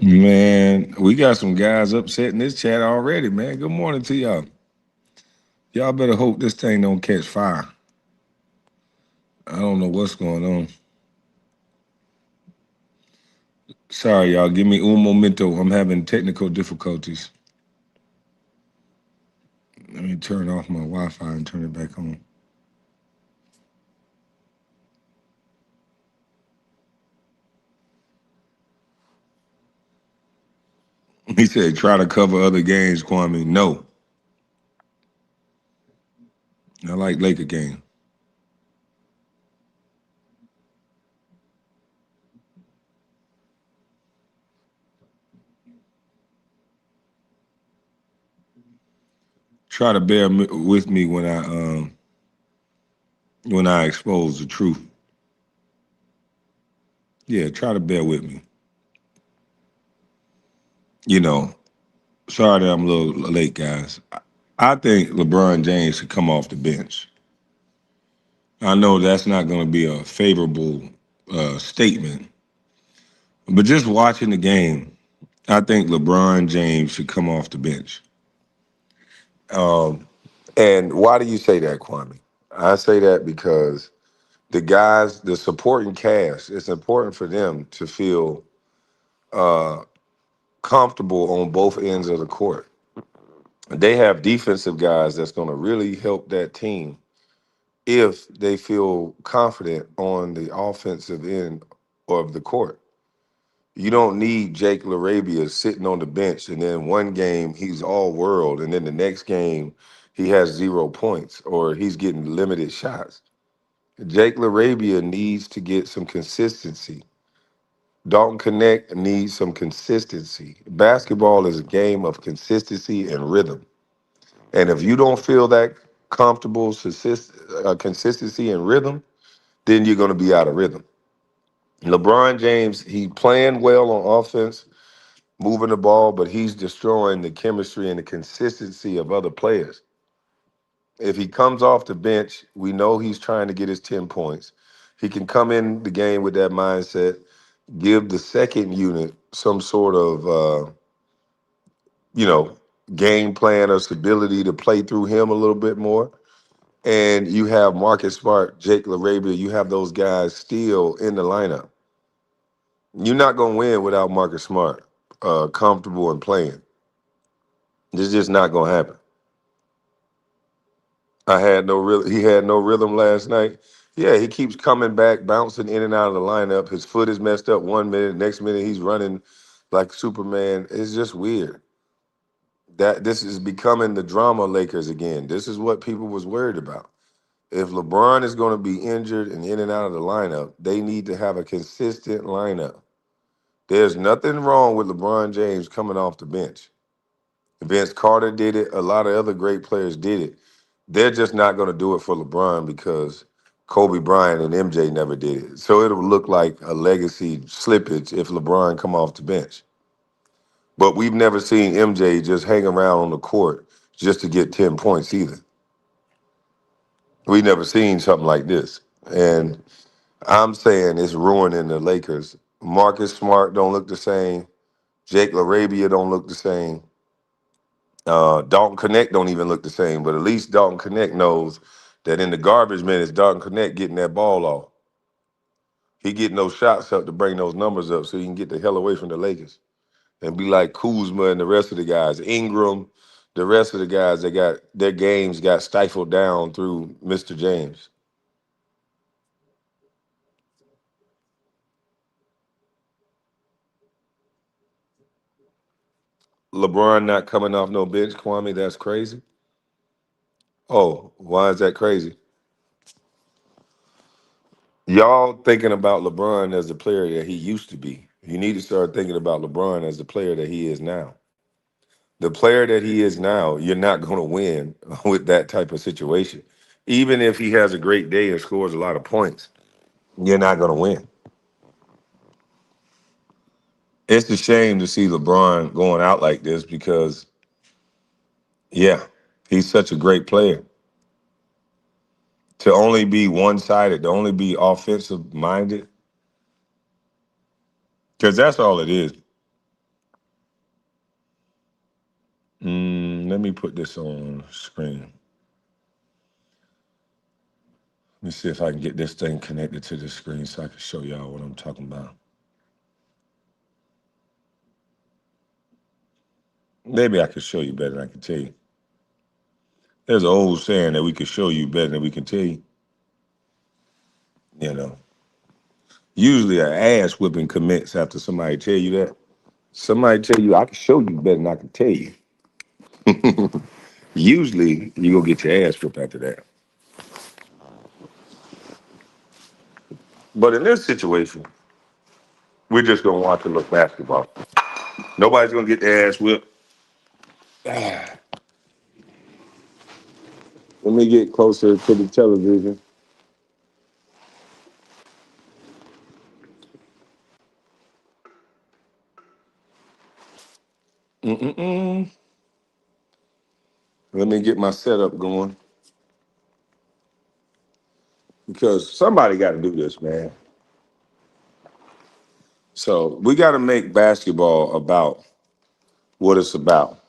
Man, we got some guys upset in this chat already, man. Good morning to y'all. Y'all better hope this thing don't catch fire. I don't know what's going on. Sorry, y'all. Give me un momento. I'm having technical difficulties. Let me turn off my Wi-Fi and turn it back on. He said, try to cover other games, Kwame. No, I like Laker game. Try to bear with me when I expose the truth. Yeah, try to bear with me. You know, sorry that I'm a little late, guys. I think LeBron James should come off the bench. I know that's not going to be a favorable statement, but just watching the game, I think LeBron James should come off the bench. Um, and why do you say that, Kwame? I say that because the guys, the supporting cast, it's important for them to feel uh, comfortable on both ends of the court. They have defensive guys that's going to really help that team if they feel confident on the offensive end of the court. You don't need Jake LaRabia sitting on the bench and then one game he's all world and then the next game he has 0 points or he's getting limited shots. Jake LaRabia needs to get some consistency. Dalton Connect needs some consistency. Basketball is a game of consistency and rhythm. And if you don't feel that comfortable consistency and rhythm, then you're going to be out of rhythm. LeBron James, he playing well on offense, moving the ball, but he's destroying the chemistry and the consistency of other players. If he comes off the bench, we know he's trying to get his 10 points. He can come in the game with that mindset, give the second unit some sort of, you know, game plan or stability to play through him a little bit more. And you have Marcus Smart, Jake LaRabia, you have those guys still in the lineup. You're not going to win without Marcus Smart comfortable and playing. It's just not going to happen. He had no rhythm last night. Yeah, he keeps coming back, bouncing in and out of the lineup. His foot is messed up 1 minute, next minute he's running like Superman. It's just weird. That this is becoming the drama Lakers again. This is what people was worried about. If LeBron is going to be injured and in and out of the lineup, they need to have a consistent lineup. There's nothing wrong with LeBron James coming off the bench. Vince Carter did it. A lot of other great players did it. They're just not going to do it for LeBron because Kobe Bryant and MJ never did it. So it'll look like a legacy slippage if LeBron come off the bench. But we've never seen MJ just hang around on the court just to get 10 points either. We never seen something like this. And I'm saying it's ruining the Lakers. Marcus Smart don't look the same. Jake LaRabia don't look the same. Dalton Connect don't even look the same, but at least Dalton Connect knows that in the garbage minutes, Dalton Connect getting that ball off. He getting those shots up to bring those numbers up so he can get the hell away from the Lakers and be like Kuzma and the rest of the guys. Ingram, the rest of the guys that got their games got stifled down through Mr. James. LeBron not coming off no bench, Kwame, that's crazy. Oh, why is that crazy? Y'all thinking about LeBron as the player that he used to be. You need to start thinking about LeBron as the player that he is now. The player that he is now, you're not going to win with that type of situation. Even if he has a great day and scores a lot of points, you're not going to win. It's a shame to see LeBron going out like this because, yeah, he's such a great player. To only be one sided, to only be offensive minded, because that's all it is. Let me put this on screen. Let me see if I can get this thing connected to the screen so I can show y'all what I'm talking about. Maybe I could show you better than I can tell you. There's an old saying that we can show you better than we can tell you. You know, usually an ass whipping commits after somebody tell you that. Somebody tell you, I can show you better than I can tell you. Usually, you gonna get your ass whipped after that. But in this situation, we're just gonna watch a little basketball. Nobody's gonna get their ass whipped. Let me get closer to the television. Mm-mm-mm. Let me get my setup going because somebody got to do this, man. So we got to make basketball about what it's about.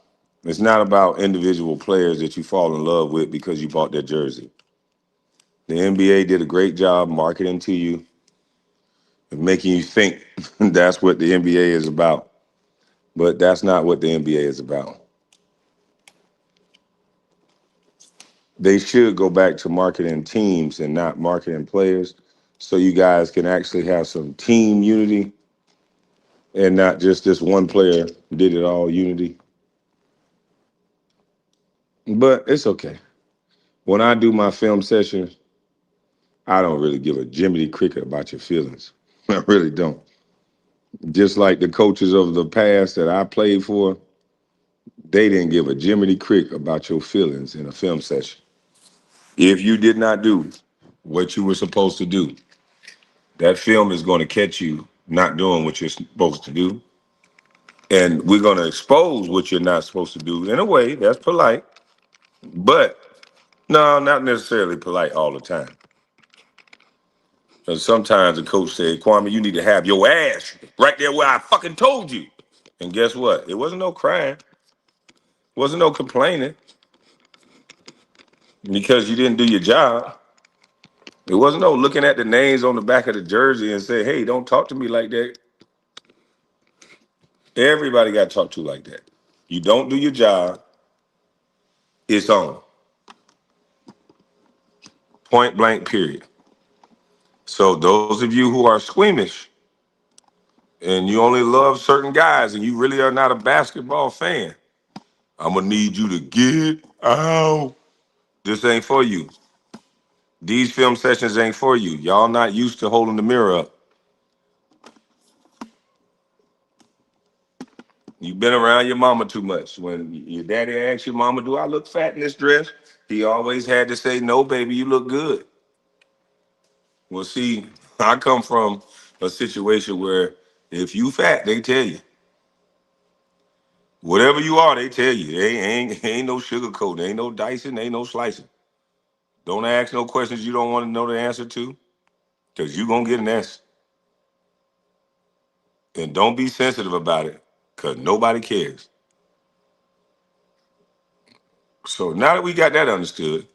It's not about individual players that you fall in love with because you bought their jersey. The NBA did a great job marketing to you and making you think that's what the NBA is about. But that's not what the NBA is about. They should go back to marketing teams and not marketing players so you guys can actually have some team unity and not just this one player did it all unity. But it's okay. When I do my film sessions, I don't really give a Jiminy Cricket about your feelings. I really don't. Just like the coaches of the past that I played for, they didn't give a Jiminy Cricket about your feelings in a film session. If you did not do what you were supposed to do, that film is going to catch you not doing what you're supposed to do. And we're going to expose what you're not supposed to do in a way that's polite, but no, not necessarily polite all the time. Because sometimes the coach said, Kwame, you need to have your ass right there where I fucking told you. And guess what? It wasn't no crying, wasn't no complaining because you didn't do your job. It wasn't no looking at the names on the back of the jersey and say, hey, don't talk to me like that. Everybody got talked to like that. You don't do your job, it's on. Point blank, period. So those of you who are squeamish and you only love certain guys and you really are not a basketball fan, I'm gonna need you to get out. This ain't for you. These film sessions ain't for you. Y'all not used to holding the mirror up. You've been around your mama too much. When your daddy asks your mama, do I look fat in this dress? He always had to say, no, baby, you look good. Well, see, I come from a situation where if you fat, they tell you. Whatever you are, they tell you. They ain't no sugarcoating, ain't no dicing, ain't no slicing. Don't ask no questions you don't want to know the answer to, because you're gonna get an answer. And don't be sensitive about it, because nobody cares. So now that we got that understood,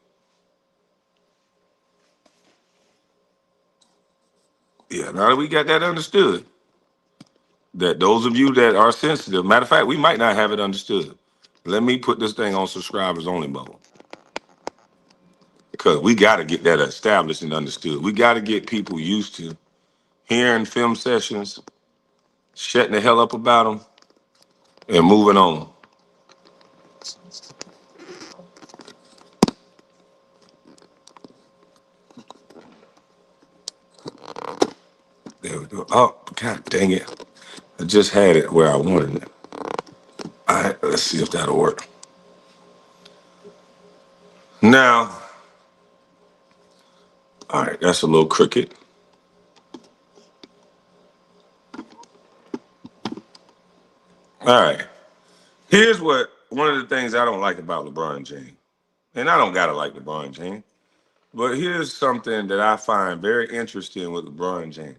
yeah, now that we got that understood, that those of you that are sensitive, matter of fact, we might not have it understood. Let me put this thing on subscribers only mode. Because we got to get that established and understood. We got to get people used to hearing film sessions, shutting the hell up about them, and moving on. There we go. Oh, God dang it. I just had it where I wanted it. All right, let's see if that'll work. Now, all right, that's a little crooked. All right. Here's what one of the things I don't like about LeBron James. And I don't gotta like LeBron James, but here's something that I find very interesting with LeBron James.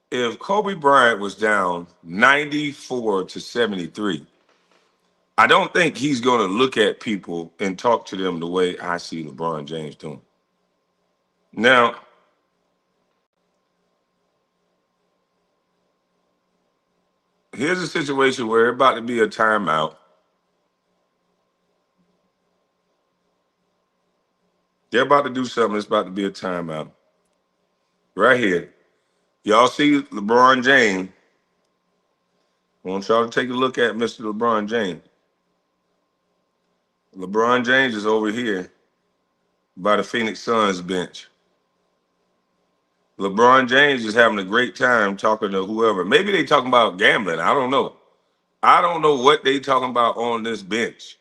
If Kobe Bryant was down 94 to 73, I don't think he's going to look at people and talk to them the way I see LeBron James doing. Now, here's a situation where it's about to be a timeout. They're about to do something. It's about to be a timeout. Right here. Y'all see LeBron James. I want y'all to take a look at Mr. LeBron James. LeBron James is over here by the Phoenix Suns bench. LeBron James is having a great time talking to whoever. Maybe they talking about gambling. I don't know. I don't know what they talking about on this bench.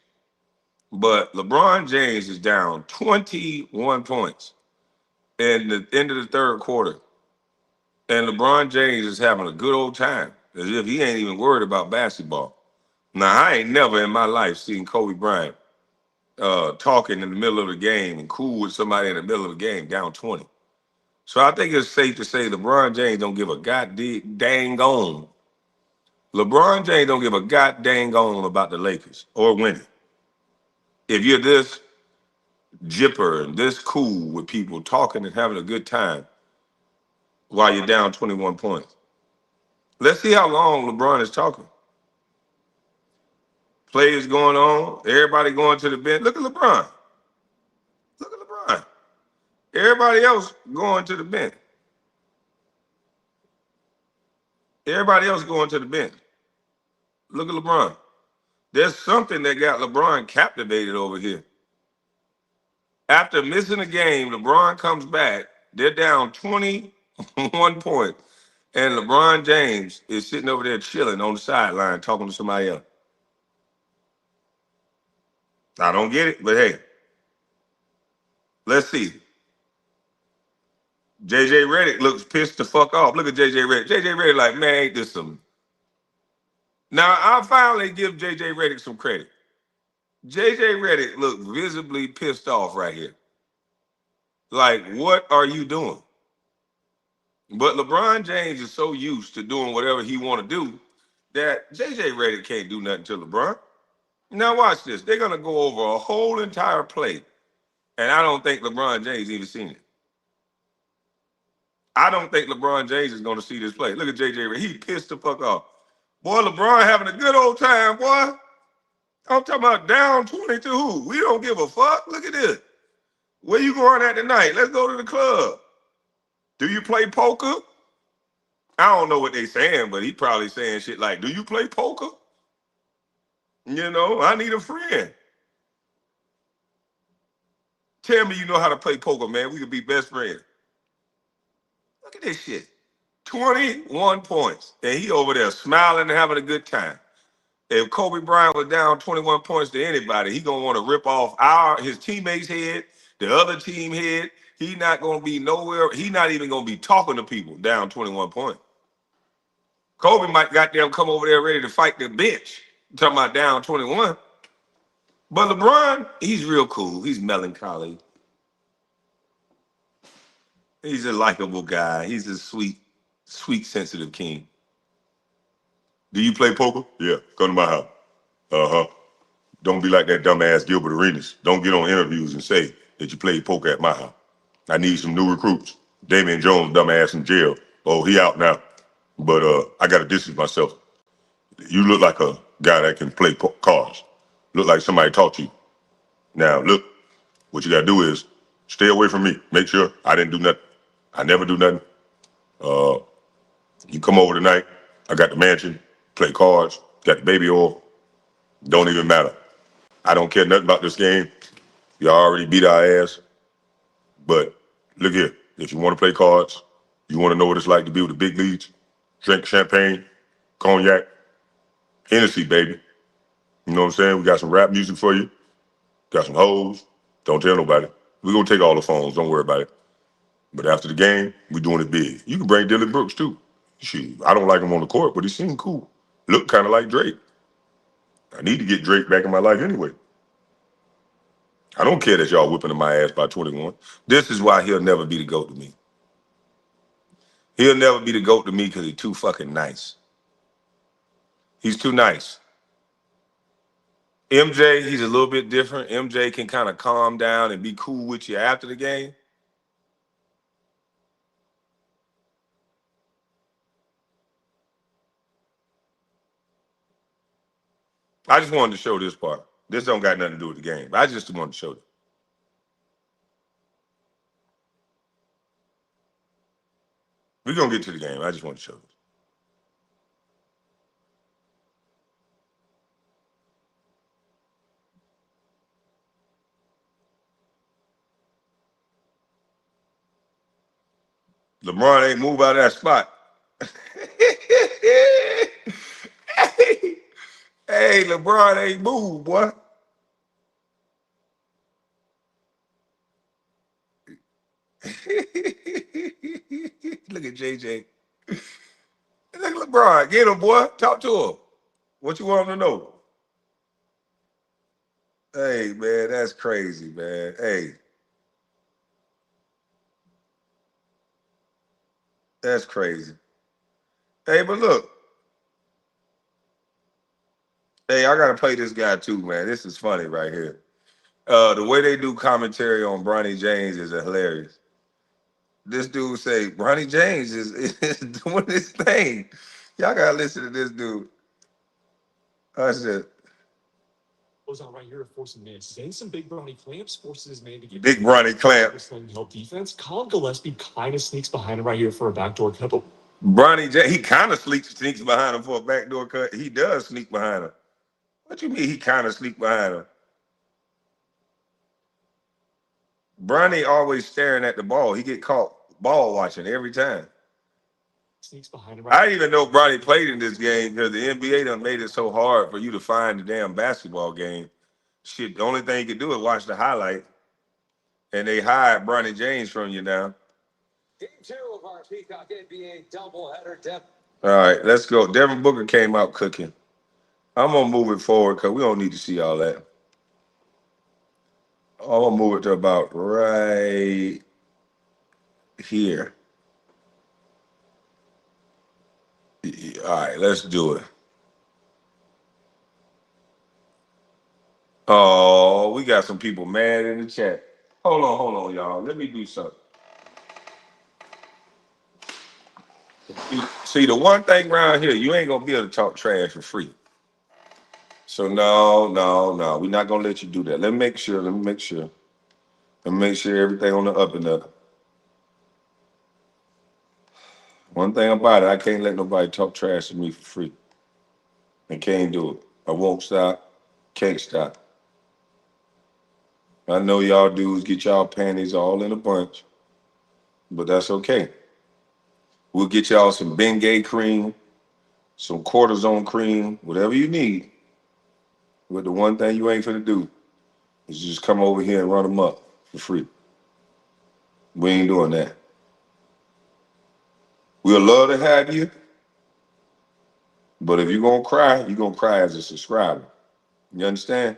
But LeBron James is down 21 points in the end of the third quarter. And LeBron James is having a good old time, as if he ain't even worried about basketball. Now, I ain't never in my life seen Kobe Bryant talking in the middle of the game and cool with somebody in the middle of the game down 20. So I think it's safe to say LeBron James don't give a dang on. LeBron James don't give a dang on about the Lakers or winning. If you're this jipper and this cool with people talking and having a good time while you're down 21 points. Let's see how long LeBron is talking. Plays going on, everybody going to the bench. Look at LeBron. Look at LeBron. Everybody else going to the bench. Everybody else going to the bench. Look at LeBron. There's something that got LeBron captivated over here. After missing a game, LeBron comes back. They're down 21 points. And LeBron James is sitting over there chilling on the sideline talking to somebody else. I don't get it, but hey, let's see. JJ Redick looks pissed the fuck off. Look at JJ Redick. JJ Redick like, man, ain't this some... Now, I'll finally give JJ Redick some credit. JJ Redick looked visibly pissed off right here. Like, what are you doing? But LeBron James is so used to doing whatever he want to do that JJ Redick can't do nothing to LeBron. Now watch this. They're going to go over a whole entire play, and I don't think LeBron James even seen it. I don't think LeBron James is going to see this play. Look at JJ Redick. He pissed the fuck off. Boy, LeBron having a good old time, boy. I'm talking about down 22. We don't give a fuck. Look at this. Where you going at tonight? Let's go to the club. Do you play poker? I don't know what they saying, but he probably saying shit like, do you play poker? You know, I need a friend. Tell me you know how to play poker, man. We could be best friends. Look at this shit. 21 points. And he over there smiling and having a good time. If Kobe Bryant was down 21 points to anybody, he gonna want to rip off his teammates' head, the other team head. He not gonna be nowhere. He not even gonna be talking to people down 21 points. Kobe might goddamn come over there ready to fight the bench. I'm talking about down 21. But LeBron, he's real cool. He's melancholy. He's a likable guy. He's a sweet, sweet, sensitive king. Do you play poker? Yeah, come to my house. Uh-huh. Don't be like that dumbass Gilbert Arenas. Don't get on interviews and say that you played poker at my house. I need some new recruits. Damian Jones, dumbass in jail. Oh, he out now. But I got to distance myself. You look like a guy that can play cards. Look like somebody taught you. Now, look, what you got to do is stay away from me. Make sure I didn't do nothing. I never do nothing. You come over tonight. I got the mansion, play cards, got the baby oil. Don't even matter. I don't care nothing about this game. Y'all already beat our ass. But look here, if you want to play cards, you want to know what it's like to be with the big leagues, drink champagne, cognac, Hennessy, baby. You know what I'm saying? We got some rap music for you. Got some hoes. Don't tell nobody. We're going to take all the phones. Don't worry about it. But after the game, we're doing it big. You can bring Dylan Brooks, too. Shoot, I don't like him on the court, but he seemed cool. Look kind of like Drake. I need to get Drake back in my life anyway. I don't care that y'all whipping my ass by 21. This is why he'll never be the GOAT to me. He'll never be the GOAT to me because he's too fucking nice. He's too nice. MJ, he's a little bit different. MJ can kind of calm down and be cool with you after the game. I just wanted to show this part. This don't got nothing to do with the game. I just wanted to show it. We're gonna get to the game. I just want to show this. LeBron ain't move out of that spot. hey, hey, LeBron ain't move, boy. Look at JJ. Look at LeBron. Get him, boy. Talk to him. What you want him to know? Hey, man, that's crazy, man. Hey, that's crazy. Hey, but look, hey, I gotta play this guy too, man. This is funny right here. The way they do commentary on Bronny James is hilarious. This dude say Bronny James is doing this thing. Y'all gotta listen to this dude. I said, goes on right here, forcing man. Saying some big Bronny clamps, forces his man to get big Bronny clamp. Help defense. Colin Gillespie kind of sneaks behind him right here for a backdoor cut. Bronny J, he kind of sneaks behind him for a backdoor cut. He does sneak behind him. What you mean he kind of sneak behind him? Bronny always staring at the ball. He get caught ball watching every time. Sneaks behind him. Right. I didn't even know Bronny played in this game because the NBA done made it so hard for you to find the damn basketball game. Shit, the only thing you can do is watch the highlight, and they hide Bronny James from you now. Game 2 of our Peacock NBA doubleheader depth. All right, let's go. Devin Booker came out cooking. I'm gonna move it forward because we don't need to see all that. I'm gonna move it to about right here. All right, let's do it. Oh, we got some people mad in the chat. Hold on, y'all. Let me do something. See, the one thing around here, you ain't gonna be able to talk trash for free. So no. We're not gonna let you do that. Let me make sure. Let me make sure everything on the up and up. One thing about it, I can't let nobody talk trash to me for free. I can't do it. I won't stop. Can't stop. I know y'all dudes get y'all panties all in a bunch, but that's okay. We'll get y'all some Bengay cream, some cortisone cream, whatever you need. But the one thing you ain't finna do is just come over here and run them up for free. We ain't doing that. We'll love to have you, but if you're gonna cry as a subscriber. You understand?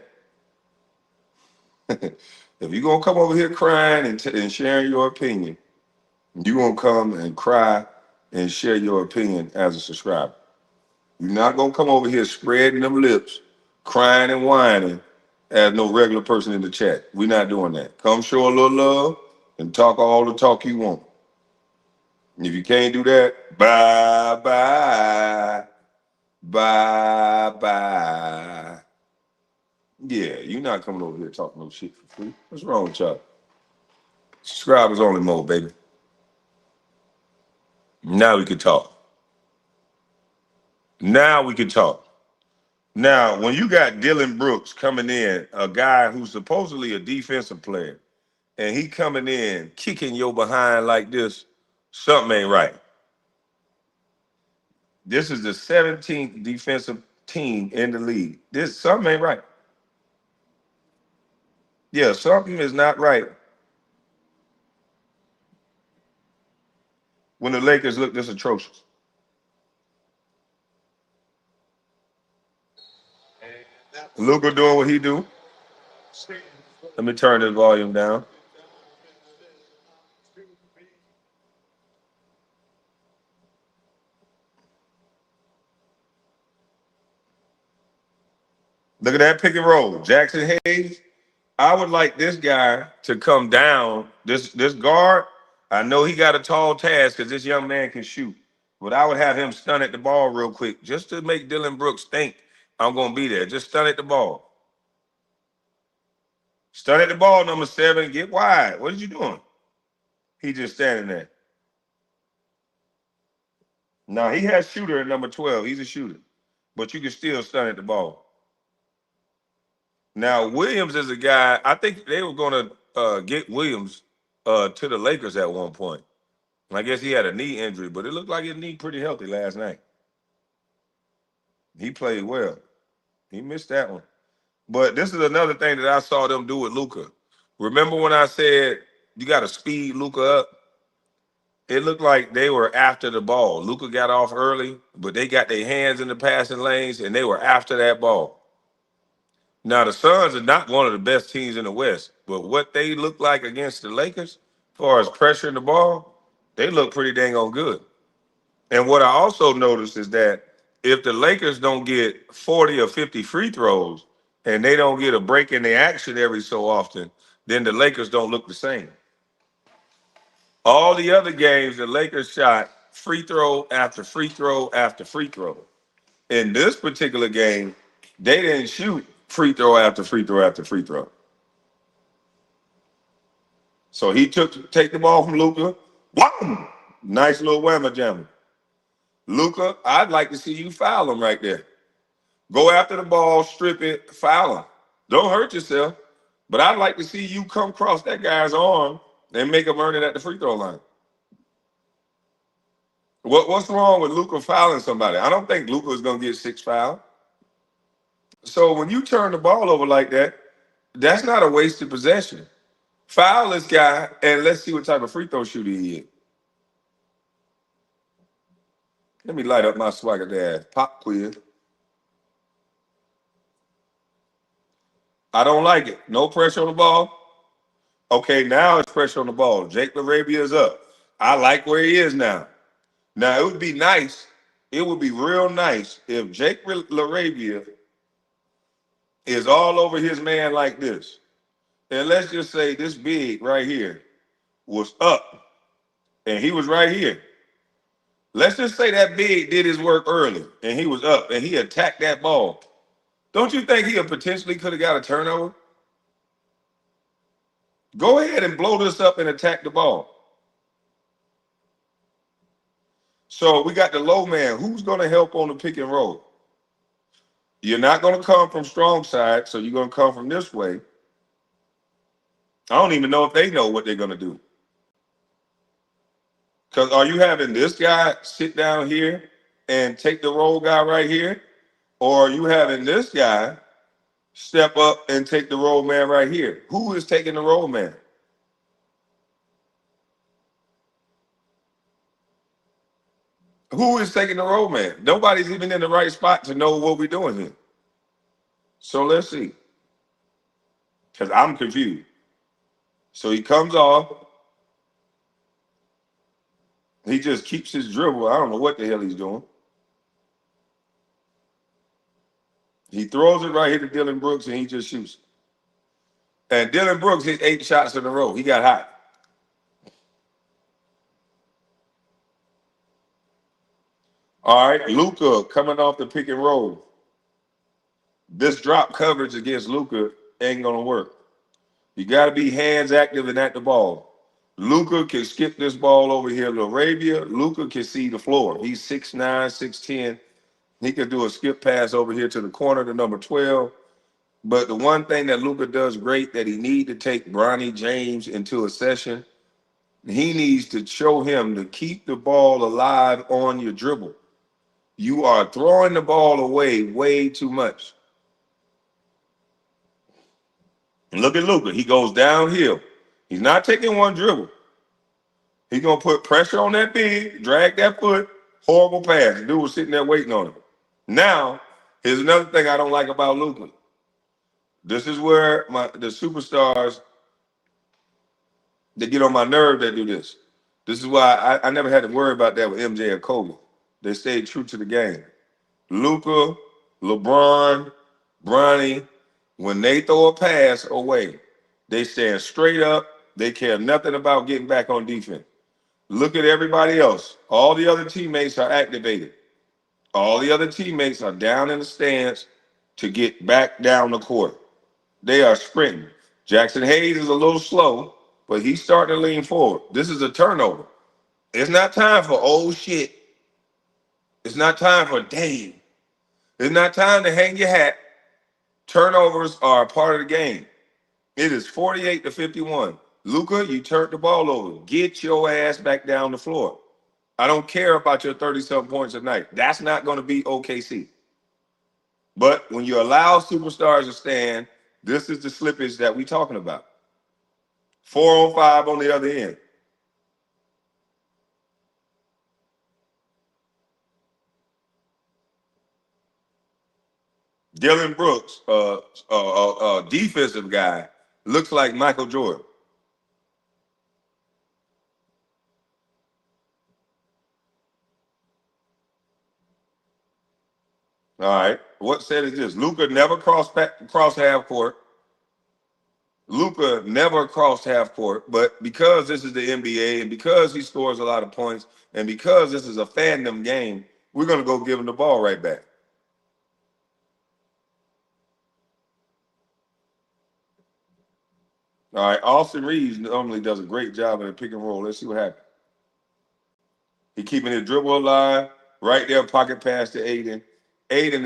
If you're gonna come over here crying and sharing your opinion, you're gonna come and cry and share your opinion as a subscriber. You're not gonna come over here spreading them lips, crying and whining as no regular person in the chat. We're not doing that. Come show a little love and talk all the talk you want. If you can't do that, bye bye. Bye bye. Yeah, you're not coming over here talking no shit for free. What's wrong with y'all? Subscribers only mode, baby. Now we can talk. Now we can talk. Now, when you got Dylan Brooks coming in, a guy who's supposedly a defensive player, and he coming in kicking your behind like this, something ain't right. This is the 17th defensive team in the league. This something ain't right. Yeah, something is not right when the Lakers look this atrocious. Luka doing what he do. Let me turn this volume down. Look at that pick and roll. Jackson Hayes. I would like this guy to come down. This guard. I know he got a tall task because this young man can shoot. But I would have him stun at the ball real quick just to make Dillon Brooks think I'm gonna be there. Just stun at the ball. Stun at the ball, number 7. Get wide. What are you doing? He just standing there. Now he has shooter at number 12. He's a shooter. But you can still stun at the ball. Now Williams is a guy. I think they were gonna get Williams to the Lakers at one point. I guess he had a knee injury, but it looked like his knee pretty healthy last night. He played well. He missed that one. But this is another thing that I saw them do with Luka. Remember when I said you got to speed Luka up? It looked like they were after the ball. Luka got off early, but they got their hands in the passing lanes and they were after that ball. Now the Suns are not one of the best teams in the West, but what they look like against the Lakers, as far as pressuring the ball, they look pretty dang on good. And what I also noticed is that if the Lakers don't get 40 or 50 free throws and they don't get a break in the action every so often, then the Lakers don't look the same. All the other games, the Lakers shot free throw after free throw after free throw. In this particular game, they didn't shoot free throw after free throw after free throw. So he take the ball from Luka. Wow! Nice little whammer jammer. Luka, I'd like to see you foul him right there. Go after the ball, strip it, foul him. Don't hurt yourself. But I'd like to see you come across that guy's arm and make him earn it at the free throw line. What's wrong with Luka fouling somebody? I don't think Luka is going to get 6 fouls. So when you turn the ball over like that, that's not a wasted possession. Foul this guy, and let's see what type of free throw shooter he is. Let me light up my swagger there. Pop quiz. I don't like it. No pressure on the ball. Okay, now it's pressure on the ball. Jake LaRabia is up. I like where he is now. Now, it would be nice. It would be real nice if Jake LaRabia is all over his man like this. And let's just say this big right here was up and he was right here. Let's just say that big did his work early and he was up and he attacked that ball. Don't you think he potentially could have got a turnover? Go ahead and blow this up and attack the ball. So we got the low man. Who's going to help on the pick and roll? You're not going to come from strong side, so you're going to come from this way. I don't even know if they know what they're going to do. Because are you having this guy sit down here and take the roll guy right here? Or are you having this guy step up and take the roll man right here? Who is taking the roll man? Who is taking the roll man? Nobody's even in the right spot to know what we're doing here. So let's see. Because I'm confused. So he comes off. He just keeps his dribble. I don't know what the hell he's doing. He throws it right here to Dillon Brooks and he just shoots. And Dillon Brooks hit 8 shots in a row. He got hot. All right, Luka coming off the pick and roll. This drop coverage against Luka ain't gonna work. You gotta be hands active and at the ball. Luka can skip this ball over here to Arabia. Luka can see the floor. He's 6'9", 6'10". He can do a skip pass over here to the corner to number 12. But the one thing that Luka does great that he need to take Bronny James into a session, he needs to show him to keep the ball alive on your dribble. You are throwing the ball away way too much. And look at Luka. He goes downhill. He's not taking one dribble. He's going to put pressure on that big, drag that foot, horrible pass. The dude was sitting there waiting on him. Now, here's another thing I don't like about Luka. This is where the superstars that get on my nerve that do this. This is why I never had to worry about that with MJ or Kobe. They stayed true to the game. Luka, LeBron, Bronny, when they throw a pass away, they stand straight up. They care nothing about getting back on defense. Look at everybody else. All the other teammates are activated. All the other teammates are down in the stands to get back down the court. They are sprinting. Jackson Hayes is a little slow, but he's starting to lean forward. This is a turnover. It's not time for old shit. It's not time for Dave. It's not time to hang your hat. Turnovers are a part of the game. It is 48-51. Luka, you turned the ball over. Get your ass back down the floor. I don't care about your 30-something points a night. That's not going to be OKC. But when you allow superstars to stand, this is the slippage that we're talking about. 4 on 5 on the other end. Dylan Brooks, defensive guy, looks like Michael Jordan. All right. What said is this? Luka never crossed half court. Luka never crossed half court, but because this is the NBA and because he scores a lot of points and because this is a fandom game, we're going to go give him the ball right back. All right. Austin Reeves normally does a great job in the pick and roll. Let's see what happens. He keeping his dribble alive. Right there, pocket pass to Aiden. Aiden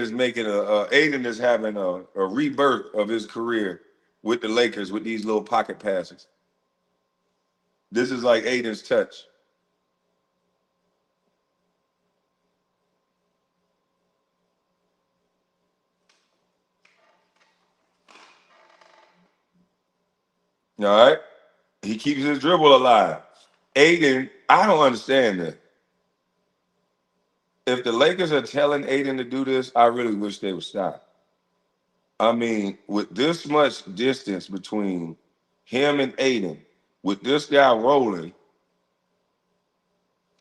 is having a rebirth of his career with the Lakers with these little pocket passes. This is like Aiden's touch. All right. He keeps his dribble alive. Aiden, I don't understand that. If the Lakers are telling Aiden to do this, I really wish they would stop. I mean, with this much distance between him and Aiden, with this guy rolling,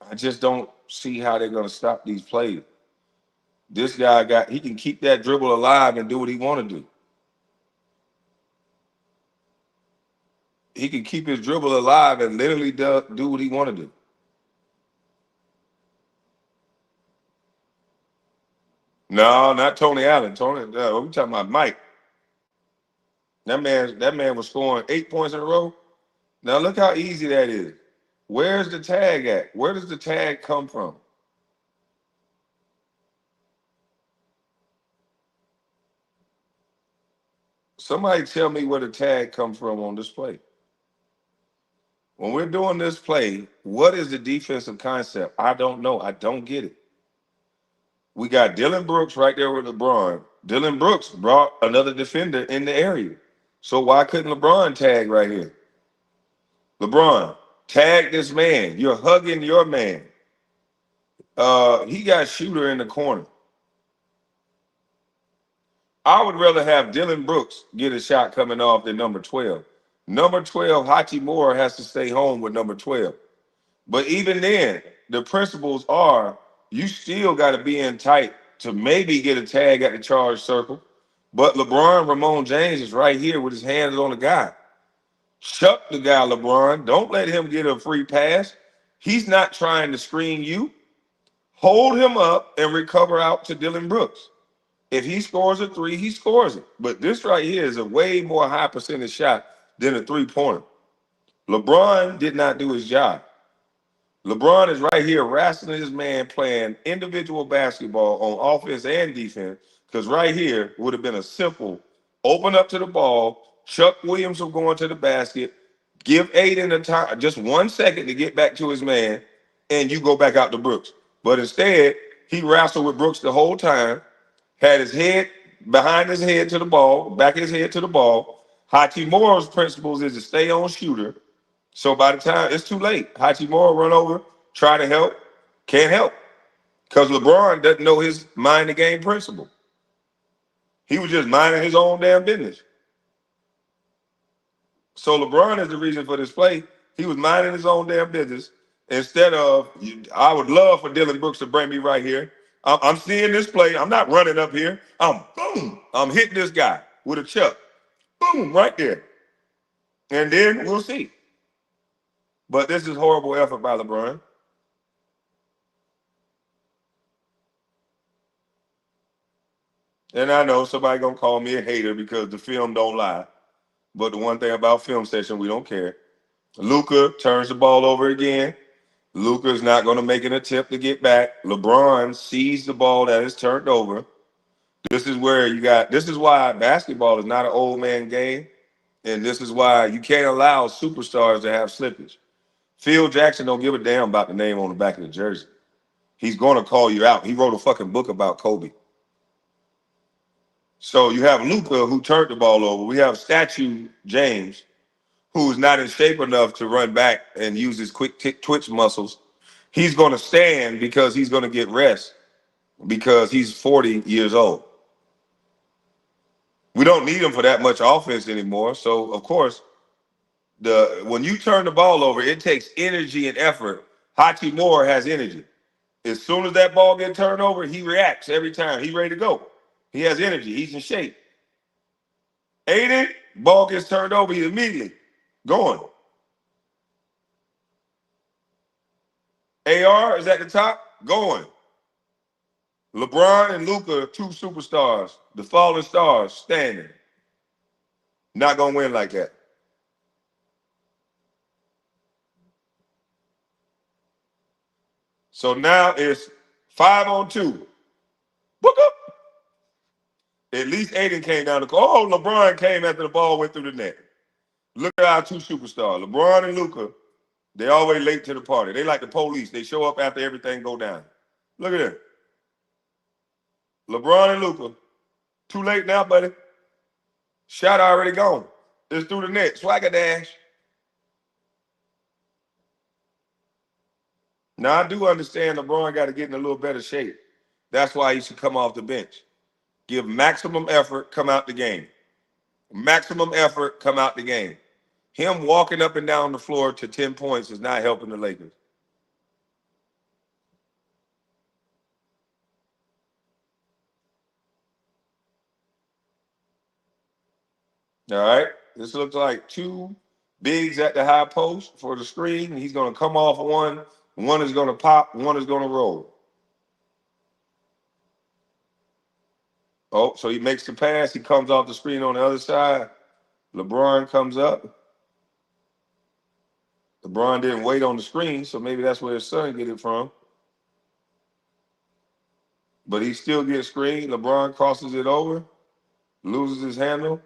I just don't see how they're going to stop these plays. This guy he can keep that dribble alive and do what he want to do. He can keep his dribble alive and literally do what he want to do. No, not Tony Allen. We talking about Mike. That man was scoring 8 points in a row. Now look how easy that is. Where's the tag at? Where does the tag come from? Somebody tell me where the tag comes from on this play. When we're doing this play, what is the defensive concept? I don't know. I don't get it. We got Dylan Brooks right there with LeBron. Dylan Brooks brought another defender in the area. So why couldn't LeBron tag right here? LeBron, tag this man. You're hugging your man. He got Shooter in the corner. I would rather have Dylan Brooks get a shot coming off than number 12. Number 12, Hachimura has to stay home with number 12. But even then, the principles are you still got to be in tight to maybe get a tag at the charge circle. But Ramon James is right here with his hands on the guy. Chuck the guy, LeBron. Don't let him get a free pass. He's not trying to screen you. Hold him up and recover out to Dylan Brooks. If he scores a three, he scores it. But this right here is a way more high percentage shot than a three-pointer. LeBron did not do his job. LeBron is right here wrestling his man playing individual basketball on offense and defense because right here would have been a simple open up to the ball. Chuck Williams will go into the basket, give Aiden a time, just 1 second to get back to his man, and you go back out to Brooks. But instead, he wrestled with Brooks the whole time, had his head behind his head to the ball, back of his head to the ball. Hachimura's principles is to stay on shooter. So by the time it's too late, Hachimura run over, try to help, can't help. Because LeBron doesn't know his mind the game principle. He was just minding his own damn business. So LeBron is the reason for this play. He was minding his own damn business. Instead of, I would love for Dylan Brooks to bring me right here. I'm seeing this play. I'm not running up here. I'm boom. I'm hitting this guy with a chuck. Boom, right there. And then we'll see. But this is horrible effort by LeBron. And I know somebody gonna call me a hater because the film don't lie. But the one thing about film session, we don't care. Luka turns the ball over again. Luka's not gonna make an attempt to get back. LeBron sees the ball that is turned over. This is where you got. This is why basketball is not an old man game, and this is why you can't allow superstars to have slippage. Phil Jackson don't give a damn about the name on the back of the jersey. He's gonna call you out. He wrote a fucking book about Kobe. So you have Luka who turned the ball over. We have Statue James who's not in shape enough to run back and use his quick twitch muscles. He's going to stand because he's going to get rest because he's 40 years old. We don't need him for that much offense anymore. So of course, when you turn the ball over, it takes energy and effort. Hachimura has energy. As soon as that ball gets turned over, he reacts every time. He's ready to go. He has energy. He's in shape. Aiden, ball gets turned over, he's immediately going. AR is at the top, going. LeBron and Luka, two superstars, the fallen stars, standing. Not gonna win like that. So now it's 5-on-2. Book up. At least Aiden came down the court. Oh, LeBron came after the ball went through the net. Look at our two superstars, LeBron and Luka. They always late to the party. They like the police. They show up after everything go down. Look at them. LeBron and Luka. Too late now, buddy. Shot already gone. It's through the net. Swagger dash. Now I do understand LeBron got to get in a little better shape. That's why he should come off the bench. Give maximum effort, come out the game. Maximum effort, come out the game. Him walking up and down the floor to 10 points is not helping the Lakers. All right. This looks like two bigs at the high post for the screen. He's going to come off one. One is going to pop. One is going to roll. Oh, so he makes the pass. He comes off the screen on the other side. LeBron comes up. LeBron didn't wait on the screen, so maybe that's where his son get it from. But he still gets screened. LeBron crosses it over, loses his handle.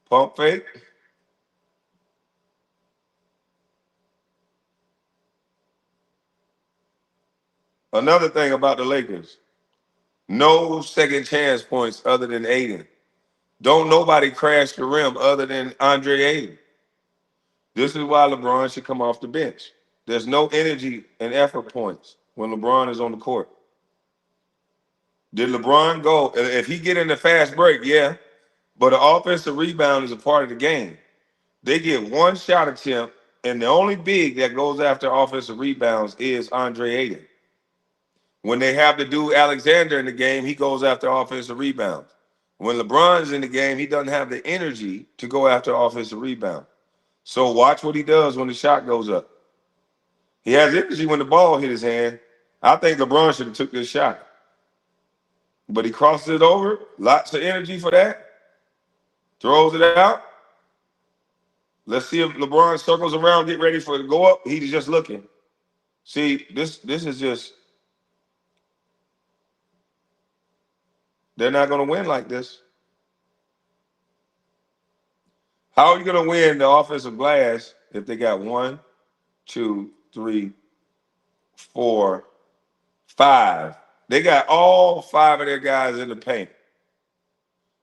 Pump fake. Another thing about the Lakers, no second chance points other than Aiden. Don't nobody crash the rim other than Andre Aiden. This is why LeBron should come off the bench. There's no energy and effort points when LeBron is on the court. Did LeBron go? If he get in the fast break, yeah. But the offensive rebound is a part of the game. They get one shot attempt, and the only big that goes after offensive rebounds is Andre Aiden. When they have to do Alexander in the game, he goes after offensive rebounds. When LeBron's in the game, he doesn't have the energy to go after offensive rebound. So watch what he does when the shot goes up. He has energy when the ball hit his hand. I think LeBron should have took this shot. But he crosses it over. Lots of energy for that. Throws it out. Let's see if LeBron circles around, get ready for it to go up. He's just looking. See, this is just, they're not going to win like this. How are you going to win the offensive glass if they got 1, 2, 3, 4, 5? They got all 5 of their guys in the paint.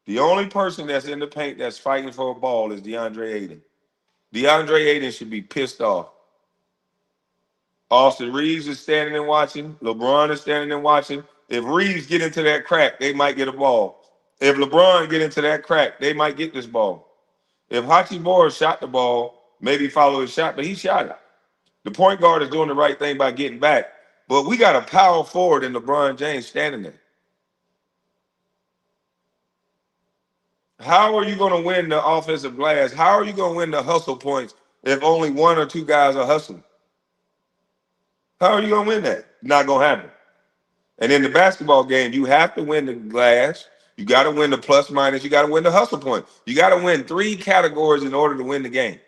The only person that's in the paint that's fighting for a ball is DeAndre Ayton. DeAndre Ayton should be pissed off. Austin Reeves is standing and watching. LeBron is standing and watching. If Reeves get into that crack, they might get a ball. If LeBron get into that crack, they might get this ball. If Hachimura shot the ball, maybe follow his shot, but he shot it. The point guard is doing the right thing by getting back, But we got a power forward in LeBron James standing there. How are you going to win the offensive glass? How are you going to win the hustle points if only one or two guys are hustling? How are you going to win that? Not going to happen. And in the basketball game, you have to win the glass. You got to win the plus minus. You got to win the hustle point. You got to win 3 categories in order to win the game.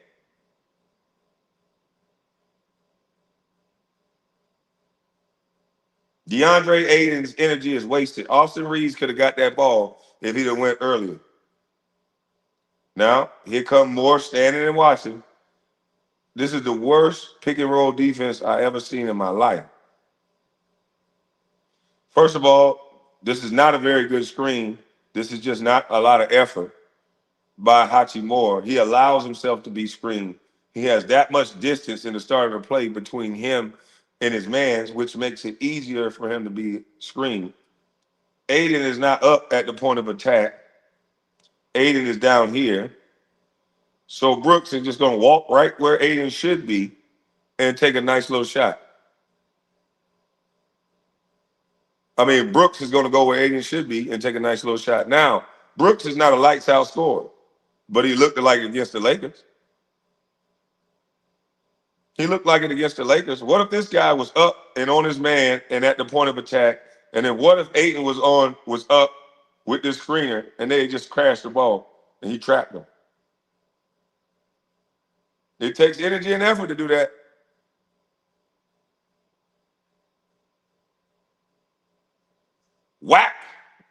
DeAndre Ayton's energy is wasted. Austin Reeves could have got that ball if he'd have went earlier. Now, here come Moore standing and watching. This is the worst pick and roll defense I ever seen in my life. First of all, this is not a very good screen. This is just not a lot of effort by Hachimura. He allows himself to be screened. He has that much distance in the start of the play between him and his mans, which makes it easier for him to be screened. Aiden is not up at the point of attack. Aiden is down here. So Brooks is just going to walk right where Aiden should be and take a nice little shot. I mean, Brooks is going to go where Aiden should be and take a nice little shot. Now, Brooks is not a lights out scorer, but he looked like it against the Lakers. He looked like it against the Lakers. What if this guy was up and on his man and at the point of attack? And then what if Aiden was up with this screener and they just crashed the ball and he trapped them? It takes energy and effort to do that. Whack.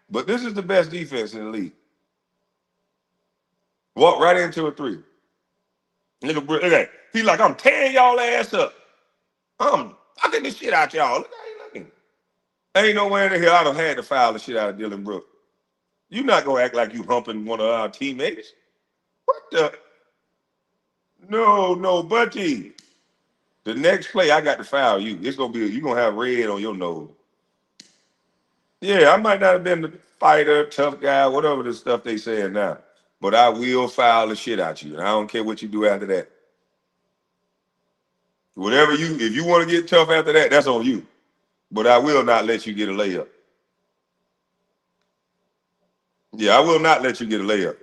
But this is the best defense in the league. Walk right into a 3. Look at that. He's like, I'm tearing y'all ass up. I'm fucking the shit out y'all. Look how he looking. Ain't nowhere in here I'd have had to foul the shit out of Dillon Brooks. You're not gonna act like you humping one of our teammates. What the? No, buddy. The next play, I got to foul you. It's gonna be you're gonna have red on your nose. Yeah, I might not have been the fighter, tough guy, whatever the stuff they saying now. But I will foul the shit out you. And I don't care what you do after that. If you want to get tough after that, that's on you. But I will not let you get a layup. Yeah, I will not let you get a layup.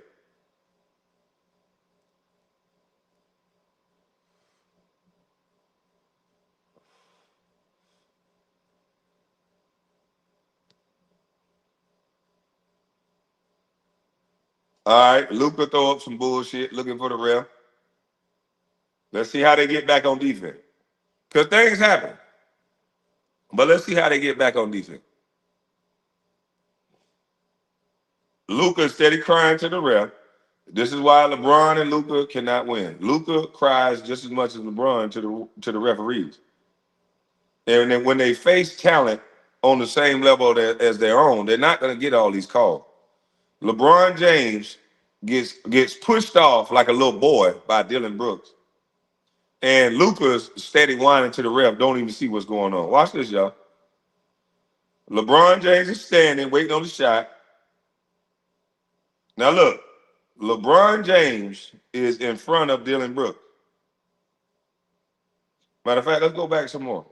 All right, Luka throw up some bullshit looking for the ref. Let's see how they get back on defense. Because things happen. But let's see how they get back on defense. Luka steady crying to the ref. This is why LeBron and Luka cannot win. Luka cries just as much as LeBron to the referees. And then when they face talent on the same level as their own, they're not going to get all these calls. LeBron James gets pushed off like a little boy by Dillon Brooks. And Luka's steady whining to the ref, don't even see what's going on. Watch this, y'all. LeBron James is standing, waiting on the shot. Now look, LeBron James is in front of Dillon Brooks. Matter of fact, let's go back some more.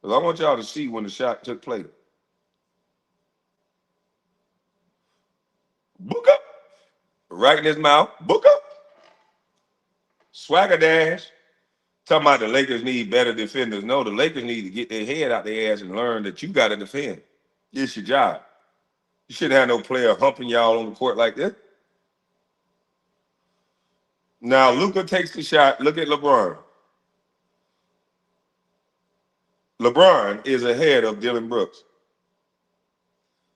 Because I want y'all to see when the shot took place. Book up. Right in his mouth. Book up. Swagger dash. Talking about the Lakers need better defenders. No, the Lakers need to get their head out their ass and learn that you got to defend. It's your job. You shouldn't have no player humping y'all on the court like this. Now, Luka takes the shot. Look at LeBron. LeBron is ahead of Dillon Brooks.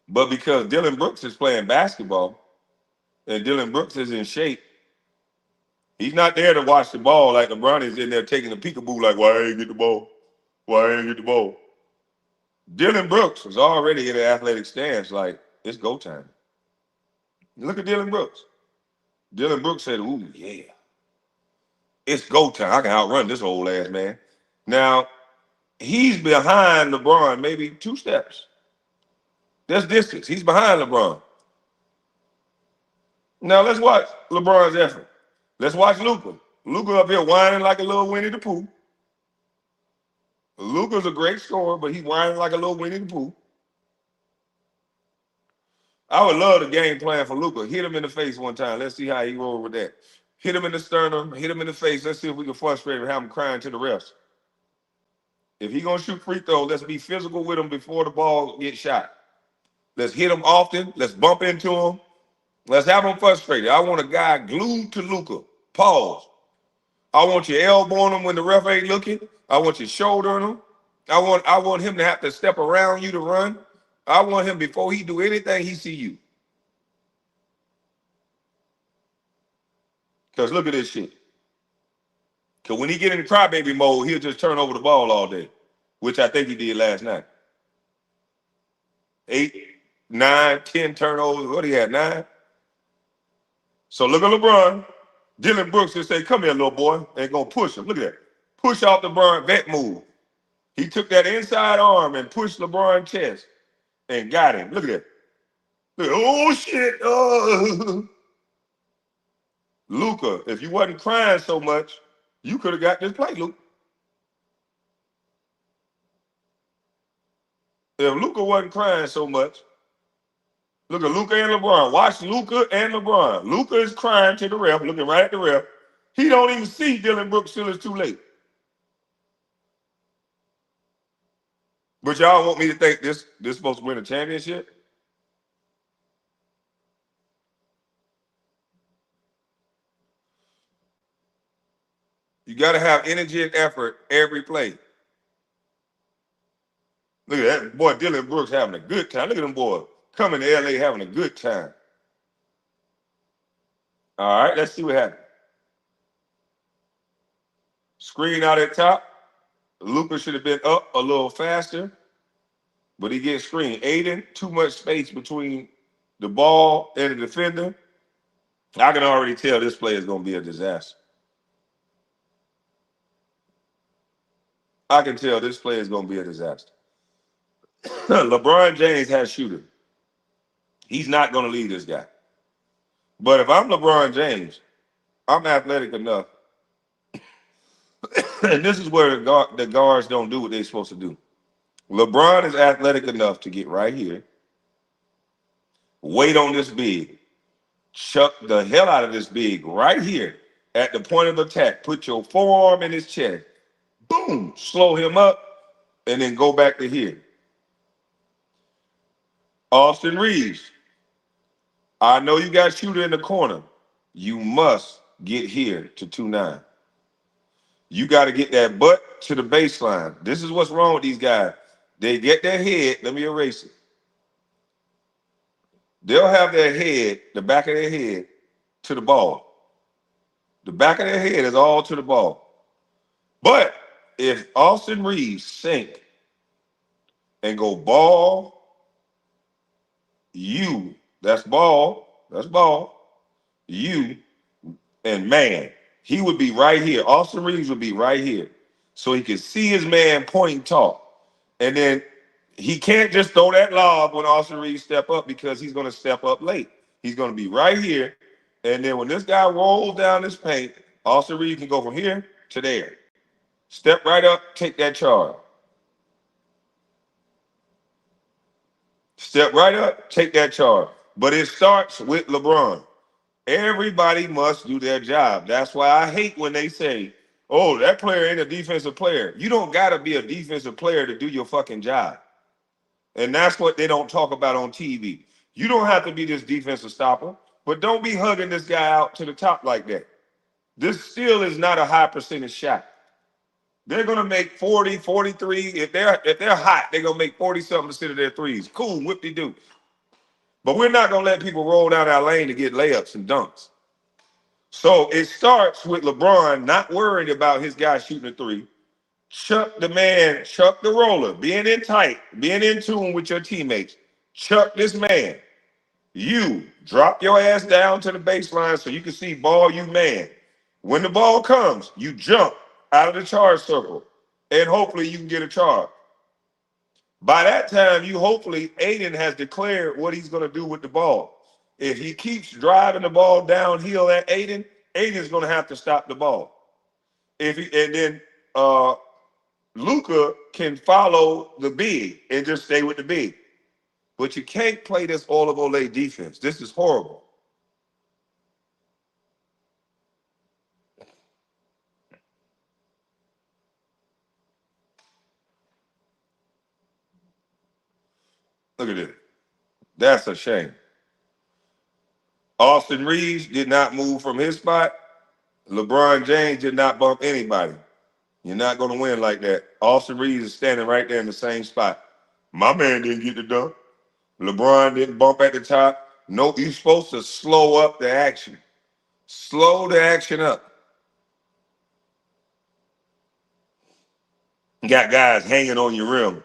But because Dillon Brooks is playing basketball and Dillon Brooks is in shape, he's not there to watch the ball like LeBron is in there taking a peekaboo like, why I ain't get the ball? Why I ain't get the ball? Dillon Brooks was already in an athletic stance like, it's go time. Look at Dillon Brooks. Dillon Brooks said, ooh, yeah. It's go time. I can outrun this old ass man. Now, he's behind LeBron maybe 2 steps. That's distance. He's behind LeBron. Now, let's watch LeBron's effort. Let's watch Luka. Luka up here whining like a little Winnie the Pooh. Luka's a great scorer, but he whining like a little Winnie the Pooh. I would love the game plan for Luka. Hit him in the face one time. Let's see how he roll with that. Hit him in the sternum, hit him in the face. Let's see if we can frustrate him and have him crying to the refs. If he gonna shoot free throws, let's be physical with him before the ball gets shot. Let's hit him often. Let's bump into him. Let's have him frustrated. I want a guy glued to Luka. Pause. I want you elbowing him when the ref ain't looking. I want you shouldering him. I want him to have to step around you to run. I want him before he do anything, he see you. Because look at this shit. Because when he get in the crybaby mode, he'll just turn over the ball all day, which I think he did last night. 8, 9, 10 turnovers. What he had, 9? So look at LeBron. Dylan Brooks just say, come here, little boy, and go push him. Look at that. Push off the LeBron vet move. He took that inside arm and pushed LeBron's chest and got him. Look at that. Look at, oh, shit. Oh. Luka, if you wasn't crying so much, you could have got this play, Luka. If Luka wasn't crying so much, look at Luka and LeBron. Watch Luka and LeBron. Luka is crying to the ref, looking right at the ref. He don't even see Dylan Brooks till it's too late. But y'all want me to think this supposed to win a championship? You got to have energy and effort every play. Look at that boy, Dylan Brooks having a good time. Look at them boys coming to LA having a good time. All right, let's see what happens. Screen out at top. Luka should have been up a little faster, but he gets screened. Aiden, too much space between the ball and the defender. I can already tell this play is going to be a disaster. I can tell this play is going to be a disaster. LeBron James has shooter. He's not going to lead this guy. But if I'm LeBron James, I'm athletic enough. And this is where the guards don't do what they're supposed to do. LeBron is athletic enough to get right here, wait on this big, chuck the hell out of this big right here at the point of attack. Put your forearm in his chest. Boom, slow him up, and then go back to here. Austin Reeves, I know you got shooter in the corner. You must get here to 2-9. You got to get that butt to the baseline. This is what's wrong with these guys. They get their head. Let me erase it. They'll have their head, the back of their head, to the ball. The back of their head is all to the ball. But if Austin Reeves sink and go ball, that's ball, you, and man, he would be right here. Austin Reeves would be right here. So he could see his man point talk. And then he can't just throw that lob when Austin Reeves step up because he's going to step up late. He's going to be right here. And then when this guy rolls down this paint, Austin Reeves can go from here to there. Step right up, take that charge. Step right up, take that charge. But it starts with LeBron. Everybody must do their job. That's why I hate when they say, oh, that player ain't a defensive player. You don't got to be a defensive player to do your fucking job. And that's what they don't talk about on TV. You don't have to be this defensive stopper, but don't be hugging this guy out to the top like that. This still is not a high percentage shot. They're going to make 40, 43. If they're hot, they're going to make 40-something% of their threes. Cool, whoop-de-doo. But we're not going to let people roll down our lane to get layups and dunks. So it starts with LeBron not worried about his guy shooting a three. Chuck the roller, being in tight, being in tune with your teammates. Chuck this man. You drop your ass down to the baseline so you can see ball, you man. When the ball comes, you jump out of the charge circle, and hopefully you can get a charge. By that time, hopefully Aiden has declared what he's going to do with the ball. If he keeps driving the ball downhill at Aiden's going to have to stop the ball. And then Luka can follow the big and just stay with the big. But you can't play this all of Olay defense. This is horrible. Look at this. That's a shame. Austin Reeves did not move from his spot. LeBron James did not bump anybody. You're not going to win like that. Austin Reeves is standing right there in the same spot. My man didn't get the dunk. LeBron didn't bump at the top. No, you're supposed to slow up the action. Slow the action up. You got guys hanging on your rim.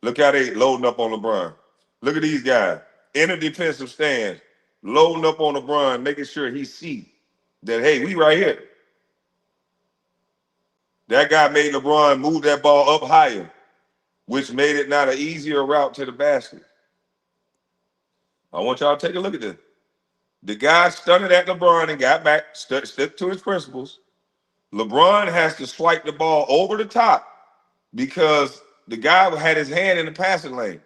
Look how they loading up on LeBron. Look at these guys in a defensive stand, loading up on LeBron, making sure he see that, hey, we right here. That guy made LeBron move that ball up higher, which made it not an easier route to the basket. I want y'all to take a look at this. The guy stunted at LeBron and got back, stuck to his principles. LeBron has to swipe the ball over the top because the guy had his hand in the passing lane.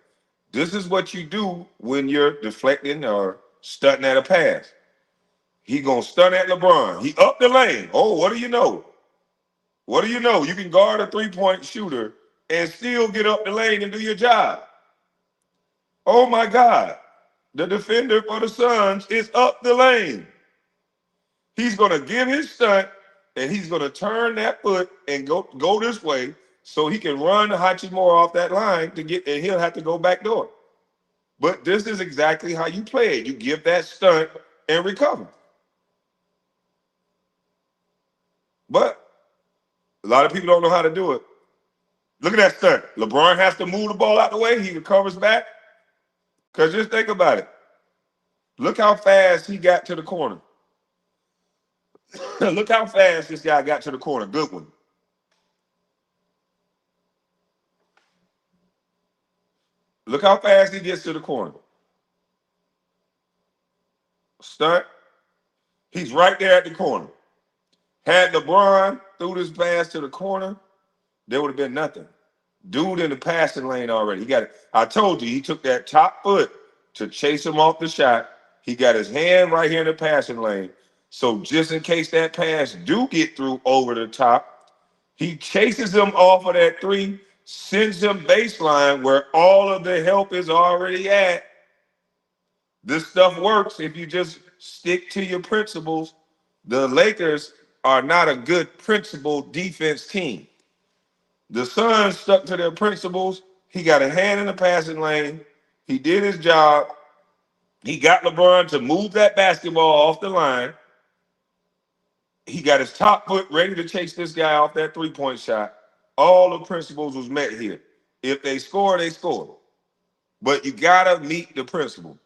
This is what you do when you're deflecting or stunting at a pass. He gonna stun at LeBron. He up the lane. Oh, what do you know? What do you know? You can guard a three-point shooter and still get up the lane and do your job. Oh my God. The defender for the Suns is up the lane. He's gonna give his stunt and he's gonna turn that foot and go this way so he can run Hachimura off that line to get, and he'll have to go back door. But this is exactly how you play it. You give that stunt and recover. But a lot of people don't know how to do it. Look at that stunt. LeBron has to move the ball out the way. He recovers back. Because just think about it. Look how fast he got to the corner. Look how fast this guy got to the corner. Good one. Look how fast he gets to the corner. Stunt. He's right there at the corner. Had LeBron threw this pass to the corner, there would have been nothing. Dude in the passing lane already. He got it. I told you, he took that top foot to chase him off the shot. He got his hand right here in the passing lane. So just in case that pass do get through over the top, he chases him off of that three, sends him baseline where all of the help is already at. This stuff works if you just stick to your principles. The Lakers are not a good principled defense team. The Suns stuck to their principles. He got a hand in the passing lane. He did his job. He got LeBron to move that basketball off the line. He got his top foot ready to chase this guy off that three-point shot. All the principles was met here. If they score, they score. But you gotta meet the principle.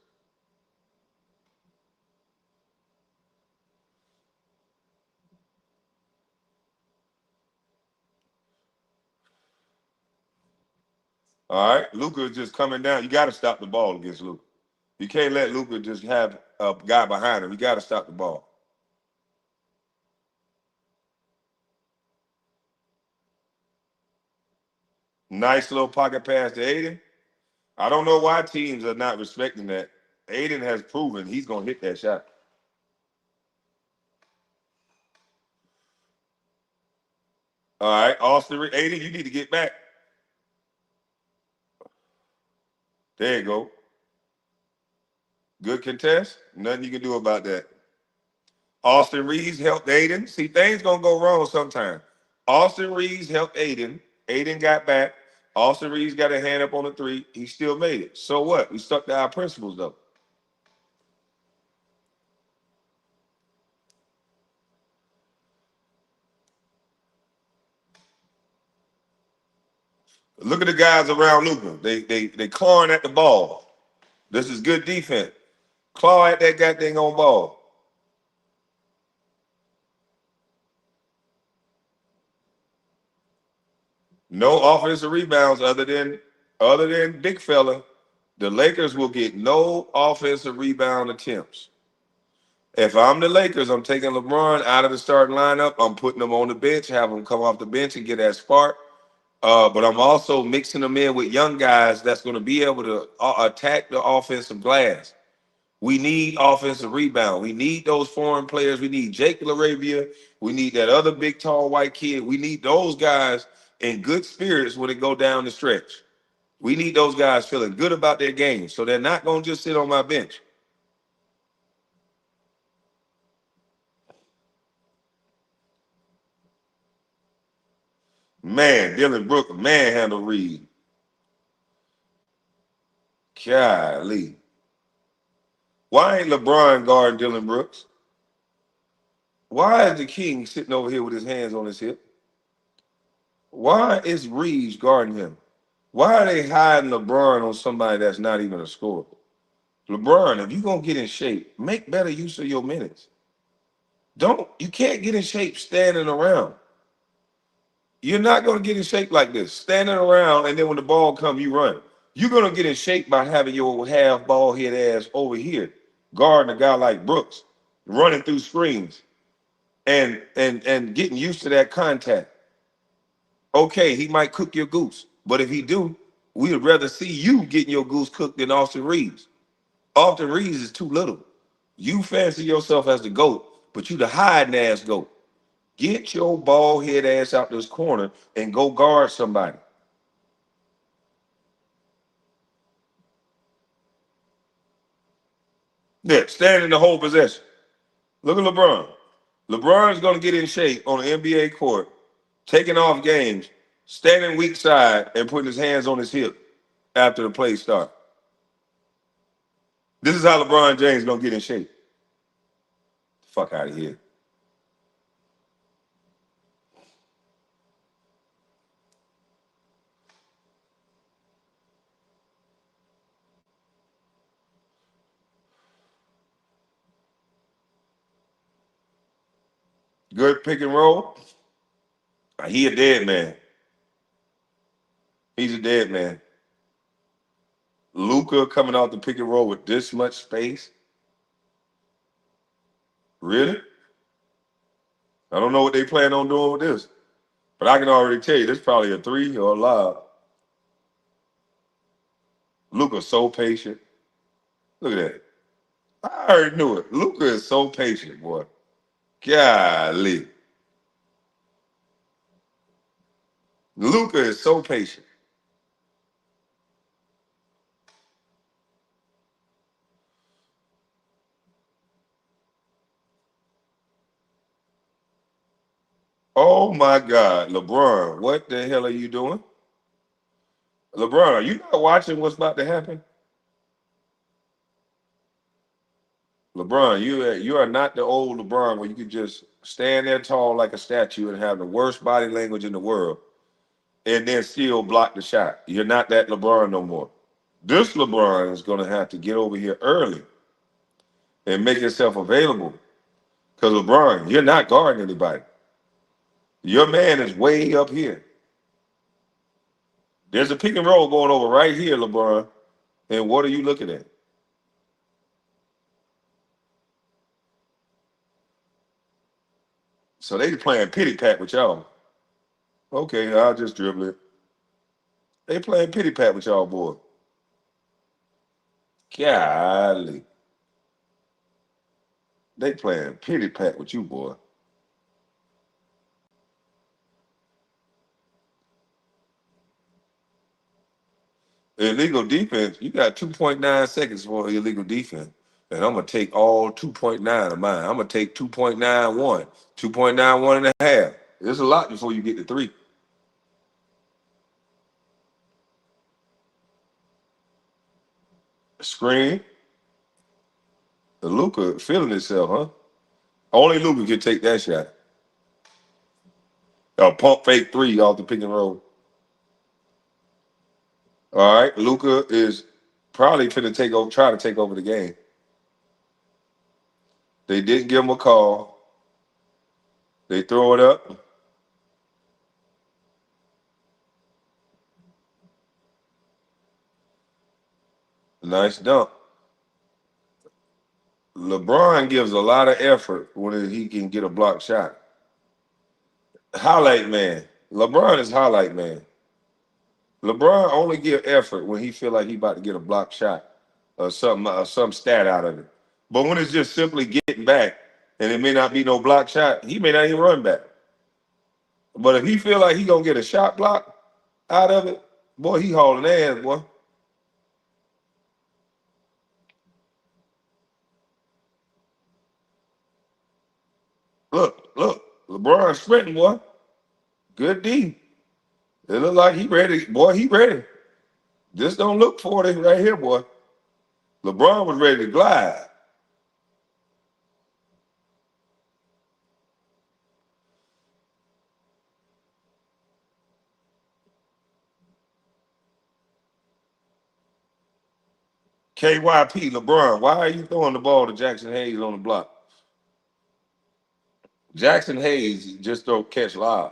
All right, Luka is just coming down. You got to stop the ball against Luka. You can't let Luka just have a guy behind him. You got to stop the ball. Nice little pocket pass to Aiden. I don't know why teams are not respecting that. Aiden has proven he's going to hit that shot. All right, Austin, Aiden, you need to get back. There you go. Good contest. Nothing you can do about that. Austin Reeves helped Aiden. See, things going to go wrong sometimes. Austin Reeves helped Aiden. Aiden got back. Austin Reeves got a hand up on the three. He still made it. So what? We stuck to our principles, though. Look at the guys around Luka. They clawing at the ball. This is good defense. Claw at that goddamn on ball. No offensive rebounds other than big fella. The Lakers will get no offensive rebound attempts. If I'm the Lakers, I'm taking LeBron out of the starting lineup. I'm putting him on the bench, have him come off the bench and get that spark. But I'm also mixing them in with young guys that's going to be able to attack the offensive glass. We need offensive rebound. We need those foreign players. We need Jake LaRavia. We need that other big, tall, white kid. We need those guys in good spirits when it go down the stretch. We need those guys feeling good about their game, so they're not going to just sit on my bench. Man, Dylan Brooks manhandle Reed. Golly. Why ain't LeBron guarding Dylan Brooks? Why is the King sitting over here with his hands on his hip? Why is Reeves guarding him? Why are they hiding LeBron on somebody that's not even a scorer? LeBron, if you're going to get in shape, make better use of your minutes. You can't get in shape standing around. You're not going to get in shape like this, standing around, and then when the ball comes, you run. You're going to get in shape by having your half ball head ass over here, guarding a guy like Brooks, running through screens and getting used to that contact. Okay, he might cook your goose, but if he do, we would rather see you getting your goose cooked than Austin Reeves. Austin Reeves is too little. You fancy yourself as the GOAT, but you the hiding ass GOAT. Get your bald head ass out this corner and go guard somebody. Yeah, stand in the whole possession. Look at LeBron. LeBron's going to get in shape on the NBA court, taking off games, standing weak side, and putting his hands on his hip after the play start. This is how LeBron James is going to get in shape. Fuck out of here. Good pick and roll. He a dead man. He's a dead man. Luka coming out the pick and roll with this much space. Really? I don't know what they plan on doing with this, but I can already tell you this is probably a three or a lob. Luka's so patient. Look at that. I already knew it. Luka is so patient, boy. Golly. Luka is so patient. Oh my God, LeBron, what the hell are you doing? LeBron, are you not watching what's about to happen? LeBron, you are not the old LeBron where you could just stand there tall like a statue and have the worst body language in the world and then still block the shot. You're not that LeBron no more. This LeBron is going to have to get over here early and make yourself available. Because LeBron, you're not guarding anybody. Your man is way up here. There's a pick and roll going over right here, LeBron. And what are you looking at? So they playing pity pat with y'all. Okay, I'll just dribble it. They playing pity pat with y'all, boy. Golly. They playing pity pat with you, boy. Illegal defense, you got 2.9 seconds for illegal defense. And I'm going to take all 2.9 of mine. I'm going to take 2.91, 2.91 and a half. There's a lot before you get to three. Screen. The Luka feeling himself, huh? Only Luka can take that shot. A pump fake three off the pick and roll. All right, Luka is probably finna try to take over the game. They didn't give him a call. They throw it up. Nice dunk. LeBron gives a lot of effort when he can get a block shot. Highlight man. LeBron is highlight man. LeBron only give effort when he feel like he about to get a block shot or something, some stat out of it. But when it's just simply getting back, and it may not be no block shot, he may not even run back. But if he feel like he gonna get a shot block out of it, boy, he hauling ass, boy. Look, LeBron sprinting, boy. Good D. It look like he ready, boy. He ready. Just don't look for it right here, boy. LeBron was ready to glide. KYP, LeBron, why are you throwing the ball to Jackson Hayes on the block? Jackson Hayes just don't catch live.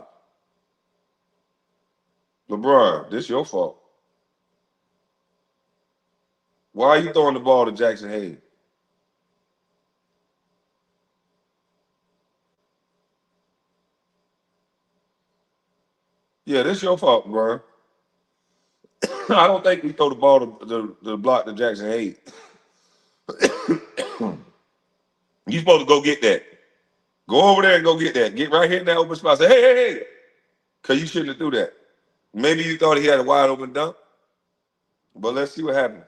LeBron, this your fault. Why are you throwing the ball to Jackson Hayes? Yeah, this your fault, bro. I don't think we throw the ball to the block to Jackson Hayes. You supposed to go get that. Go over there and go get that. Get right here in that open spot. Say, hey, hey, hey. Because you shouldn't have threw that. Maybe you thought he had a wide open dunk, but let's see what happened.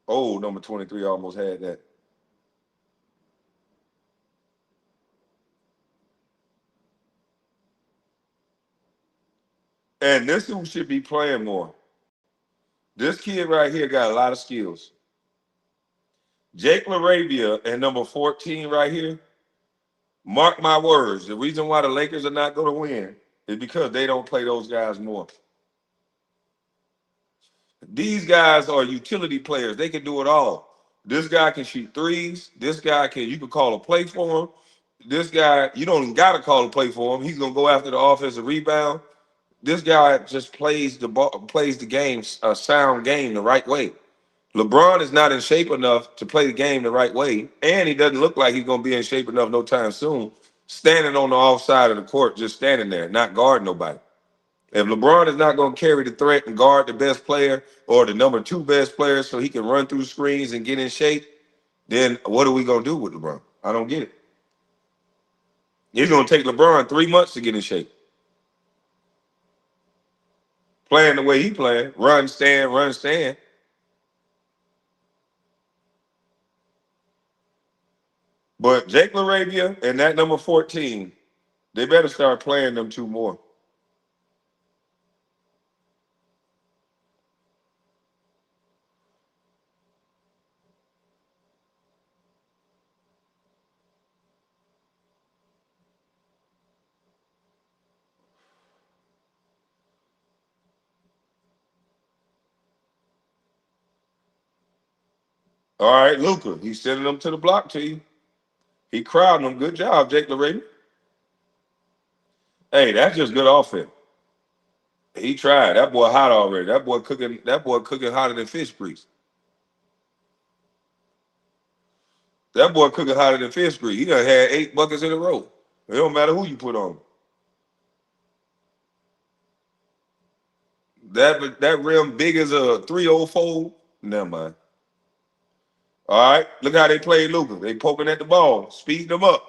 Oh, number 23 almost had that. And this who should be playing more. This kid right here got a lot of skills. Jake LaRavia and number 14 right here, mark my words, the reason why the Lakers are not going to win is because they don't play those guys more. These guys are utility players. They can do it all. This guy can shoot threes. This guy can, you can call a play for him. This guy, you don't even got to call a play for him. He's going to go after the offensive rebound. This guy just plays the ball, plays the game, a sound game the right way. LeBron is not in shape enough to play the game the right way, and he doesn't look like he's going to be in shape enough no time soon. Standing on the offside of the court, just standing there, not guarding nobody. If LeBron is not going to carry the threat and guard the best player or the number two best player so he can run through screens and get in shape, then what are we going to do with LeBron? I don't get it. It's going to take LeBron 3 months to get in shape. Playing the way he playing, run, stand, run, stand. But Jake LaRavia and that number 14, they better start playing them two more. All right, Luca, he's sending them to the block to you. He crowding them. Good job, Jake LaRavia. Hey, that's just good offense. He tried. That boy hot already. That boy cooking. That boy cooking hotter than fish grease. That boy cooking hotter than fish grease. He done had 8 buckets in a row. It don't matter who you put on. That rim big as a 304. Never mind. All right, look how they played Luca. They poking at the ball, speeding them up.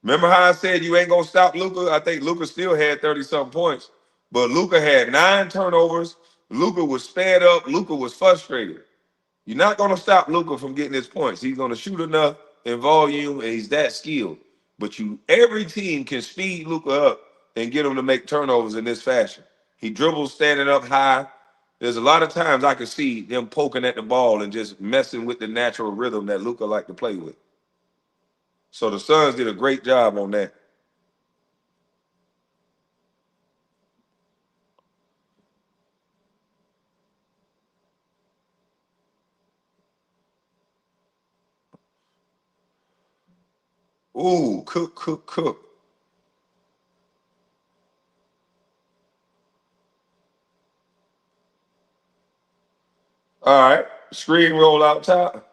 Remember how I said you ain't gonna stop Luca? I think Luca still had 30-something points, but Luca had 9 turnovers. Luca was sped up. Luca was frustrated. You're not gonna stop Luca from getting his points. He's gonna shoot enough in volume, and he's that skilled. But every team can speed Luca up and get him to make turnovers in this fashion. He dribbles standing up high. There's a lot of times I can see them poking at the ball and just messing with the natural rhythm that Luca like to play with. So the Suns did a great job on that. Ooh, cook. All right. Screen roll out top.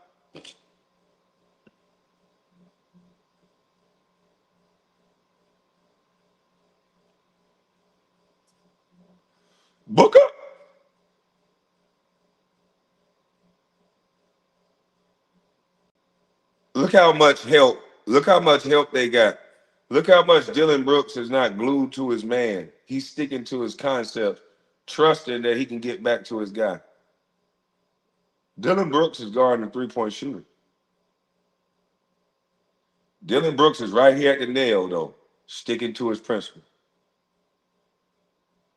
Booker. Look how much help. Look how much help they got. Look how much Dylan Brooks is not glued to his man. He's sticking to his concept, trusting that he can get back to his guy. Dylan Brooks is guarding a three-point shooter. Dylan Brooks is right here at the nail, though, sticking to his principles.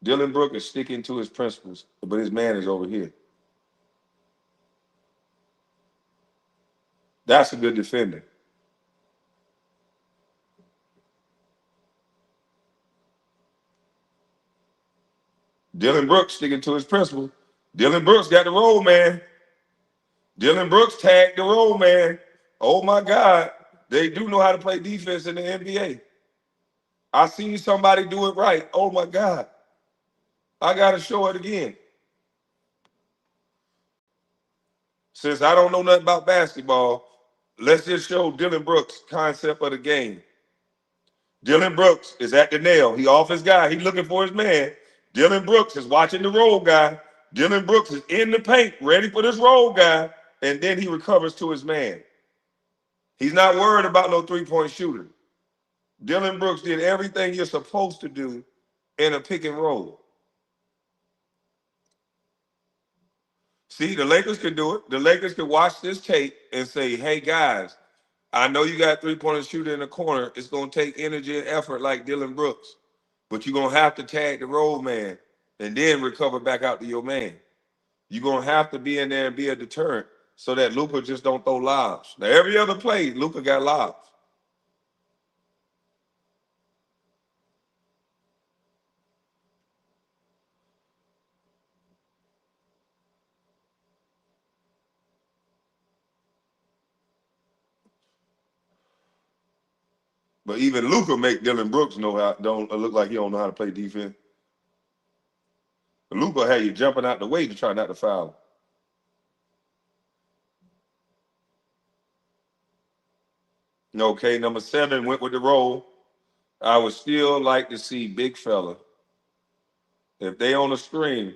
Dylan Brooks is sticking to his principles, but his man is over here. That's a good defender. Dylan Brooks sticking to his principles. Dylan Brooks got the roll, man. Dylan Brooks tagged the roll, man. Oh my God. They do know how to play defense in the NBA. I seen somebody do it right. Oh my God. I gotta show it again. Since I don't know nothing about basketball, let's just show Dylan Brooks' concept of the game. Dylan Brooks is at the nail. He off his guy. He looking for his man. Dylan Brooks is watching the roll guy. Dylan Brooks is in the paint, ready for this roll guy, and then he recovers to his man. He's not worried about no three-point shooter. Dylan Brooks did everything you're supposed to do in a pick and roll. See, the Lakers could do it. The Lakers could watch this tape and say, hey, guys, I know you got three-point shooter in the corner. It's going to take energy and effort like Dylan Brooks. But you're going to have to tag the roll man and then recover back out to your man. You're going to have to be in there and be a deterrent so that Luka just don't throw lobs. Now, every other play, Luka got lobs. But even Luka make Dylan Brooks know how don't look like he don't know how to play defense. Luka had you jumping out the way to try not to foul. Okay, number 7 went with the roll. I would still like to see big fella. If they on the screen,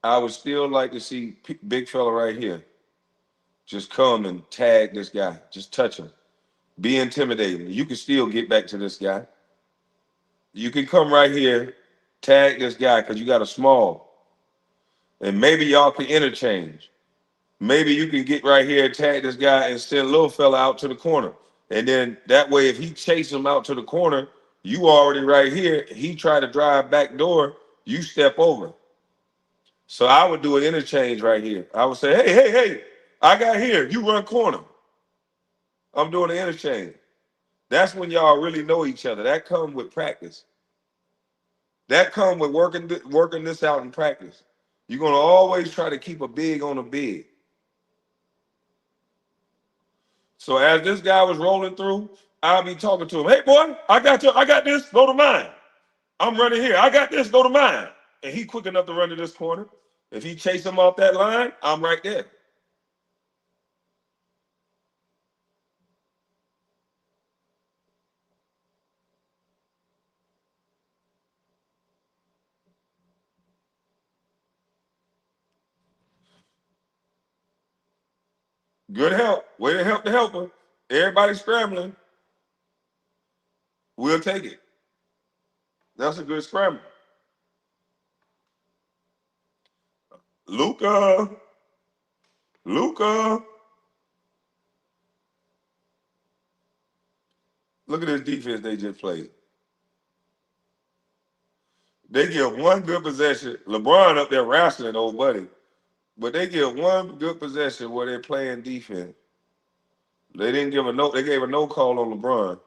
I would still like to see big fella right here. Just come and tag this guy. Just touch him. Be intimidating. You can still get back to this guy. You can come right here, tag this guy because you got a small. And maybe y'all can interchange. Maybe you can get right here, tag this guy, and send little fella out to the corner. And then that way, if he chases him out to the corner, you already right here. He try to drive back door, you step over. So I would do an interchange right here. I would say, hey, I got here. You run corner. I'm doing an interchange. That's when y'all really know each other. That comes with practice. That comes with working this out in practice. You're gonna always try to keep a big on a big. So as this guy was rolling through, I'll be talking to him. Hey boy, I got this. Go to mine. I'm running here. I got this. Go to mine. And he quick enough to run to this corner. If he chase him off that line, I'm right there. Good help. Way to help the helper. Everybody scrambling. We'll take it. That's a good scramble. Luca. Luca. Look at this defense they just played. They give one good possession. LeBron up there wrestling old buddy. But they give one good possession where they're playing defense. They didn't give a no. They gave a no call on LeBron.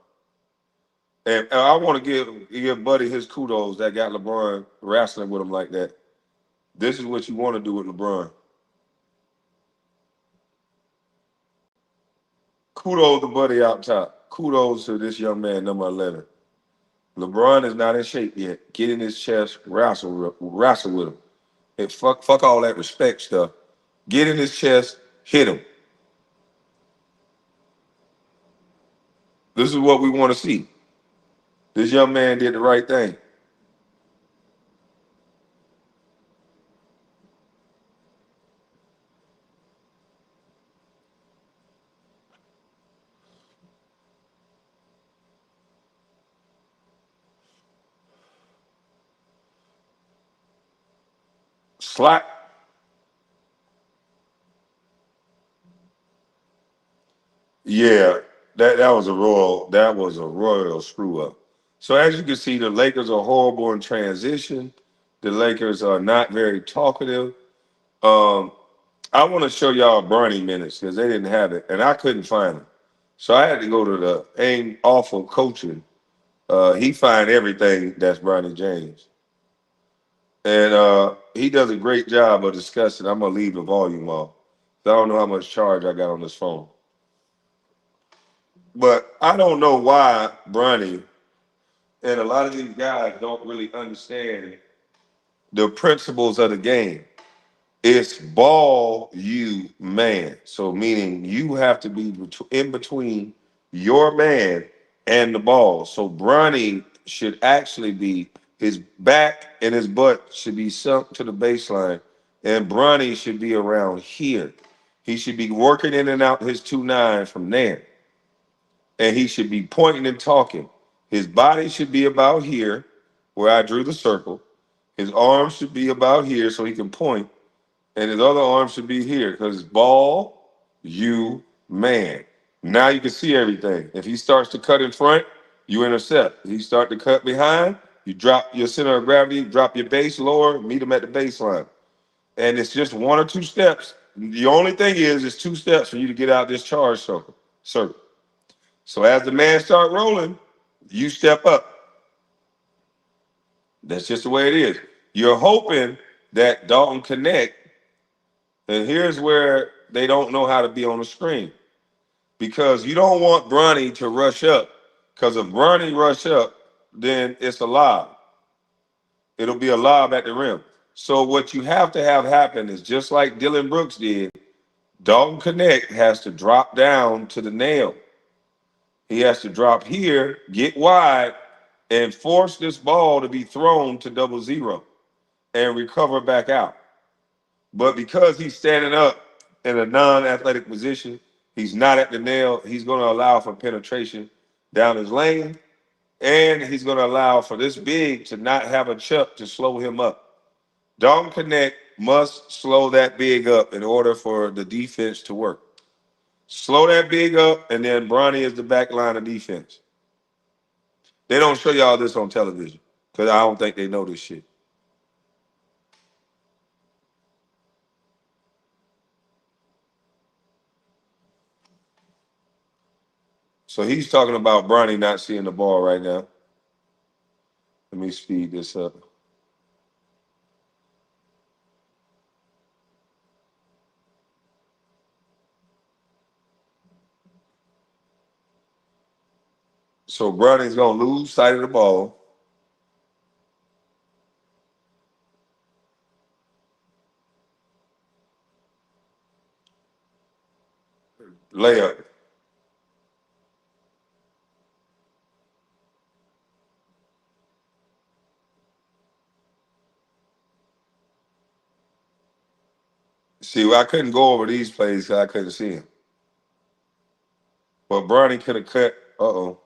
And I want to give Buddy his kudos that got LeBron wrestling with him like that. This is what you want to do with LeBron. Kudos to Buddy out top. Kudos to this young man, number 11. LeBron is not in shape yet. Get in his chest, wrestle with him. And fuck all that respect stuff. Get in his chest, hit him. This is what we want to see. This young man did the right thing. Slap. Yeah, that was a royal screw up. So as you can see, the Lakers are horrible in transition. The Lakers are not very talkative. Um, I want to show y'all Bronny minutes because they didn't have it, and I couldn't find them. So I had to go to the Ain't Awful Coaching. He find everything that's Bronny James, and he does a great job of discussing. I'm gonna leave the volume off. I don't know how much charge I got on this phone, but I don't know why Bronny and a lot of these guys don't really understand the principles of the game. It's ball you man. So meaning you have to be in between your man and the ball. So Bronny should actually be his back and his butt should be sunk to the baseline, and Bronny should be around here. He should be working in and out his 2-9 from there, and he should be pointing and talking. His body should be about here, where I drew the circle. His arms should be about here so he can point, and his other arm should be here because ball, you, man. Now you can see everything. If he starts to cut in front, you intercept. If he start to cut behind, you drop your center of gravity, drop your base lower, meet him at the baseline. And it's just 1 or 2 steps. The only thing is, it's 2 steps for you to get out this charge circle. So as the man start rolling, you step up. That's just the way it is. You're hoping that Dalton connect, and here's where they don't know how to be on the screen because you don't want Bronny to rush up. Because if Bronny rush up, then it's a lob. It'll be a lob at the rim. So what you have to have happen is just like Dylan Brooks did. Dalton Connect has to drop down to the nail. He has to drop here, get wide, and force this ball to be thrown to 0 and recover back out. But because he's standing up in a non-athletic position, he's not at the nail. He's going to allow for penetration down his lane, and he's going to allow for this big to not have a chuck to slow him up. Dalton Connect must slow that big up in order for the defense to work. Slow that big up, and then Bronny is the back line of defense. They don't show y'all this on television because I don't think they know this shit. So he's talking about Bronny not seeing the ball right now. Let me speed this up. So Bronny's gonna lose sight of the ball. Layup. See, I couldn't go over these plays because I couldn't see him. But Bronny could have cut. Uh-oh.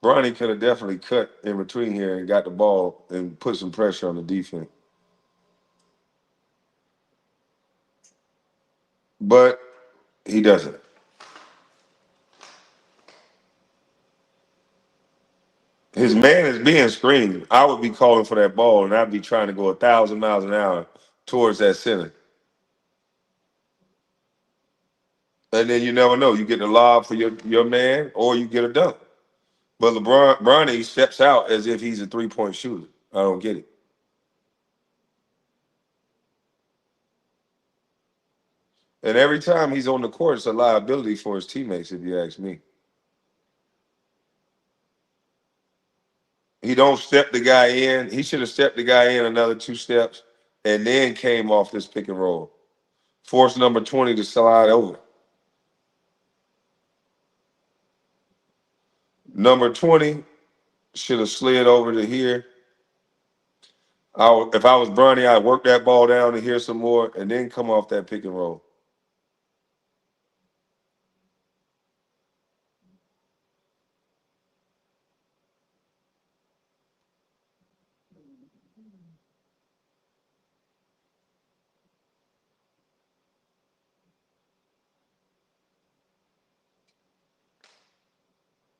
Bronny could have definitely cut in between here and got the ball and put some pressure on the defense. But he doesn't. His man is being screened. I would be calling for that ball, and I'd be trying to go 1,000 miles an hour towards that center. And then you never know. You get the lob for your man, or you get a dunk. But Bronny steps out as if he's a 3-point shooter. I don't get it. And every time he's on the court, it's a liability for his teammates, if you ask me. He don't step the guy in. He should have stepped the guy in another 2 steps and then came off this pick and roll. Forced number 20 to slide over. Number 20 should have slid over to here. If I was Bronny, I'd work that ball down to here some more and then come off that pick and roll.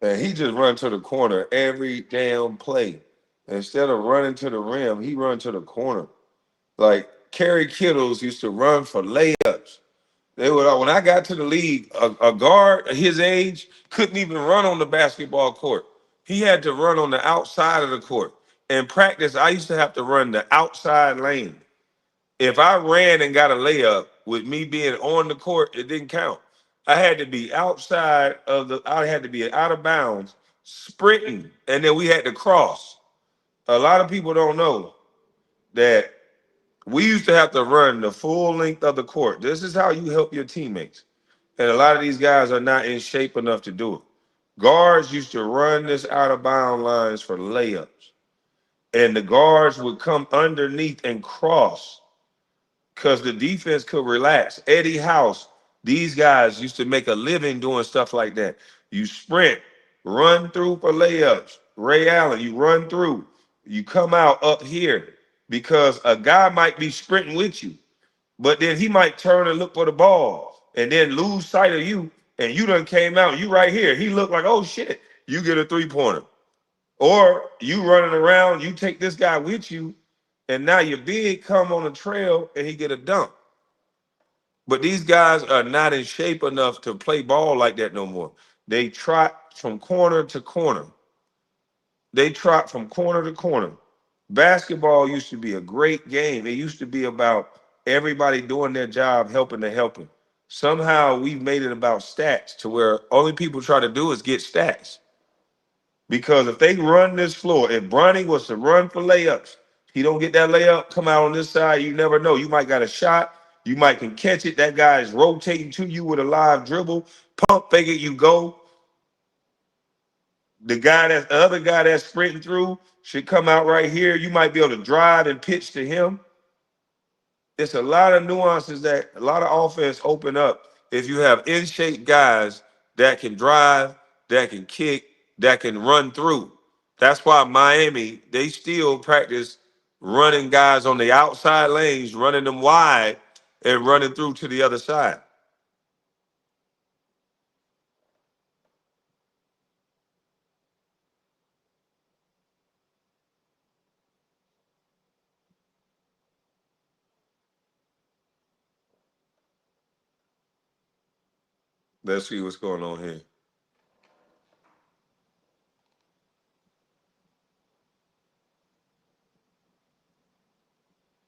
And he just run to the corner every damn play. Instead of running to the rim, he run to the corner. Like Kerry Kittles used to run for layups. They would when I got to the league, a guard at his age couldn't even run on the basketball court. He had to run on the outside of the court. In practice, I used to have to run the outside lane. If I ran and got a layup with me being on the court, it didn't count. I had to be outside of I had to be out of bounds, sprinting, and then we had to cross. A lot of people don't know that we used to have to run the full length of the court. This is how you help your teammates. And a lot of these guys are not in shape enough to do it. Guards used to run this out of bound lines for layups. And the guards would come underneath and cross because the defense could relax. Eddie House, these guys used to make a living doing stuff like that. You sprint, run through for layups. Ray Allen, you run through, you come out up here because a guy might be sprinting with you, but then he might turn and look for the ball and then lose sight of you, and you done came out, you right here. He looked like, oh shit, you get a three-pointer. Or you running around, you take this guy with you, and now your big come on the trail and he get a dunk. But these guys are not in shape enough to play ball like that no more. They trot from corner to corner. They trot from corner to corner. Basketball used to be a great game. It used to be about everybody doing their job, helping the helping. Somehow we've made it about stats to where only people try to do is get stats. Because if they run this floor, if Bronny was to run for layups, he don't get that layup, come out on this side, you never know. You might got a shot, you might can catch it. That guy is rotating to you with a live dribble, pump fake it, you go. The other guy that's sprinting through should come out right here. You might be able to drive and pitch to him. It's a lot of nuances that a lot of offense open up if you have in shape guys that can drive, that can kick, that can run through. That's why Miami, they still practice running guys on the outside lanes, running them wide and running through to the other side. Let's see what's going on here.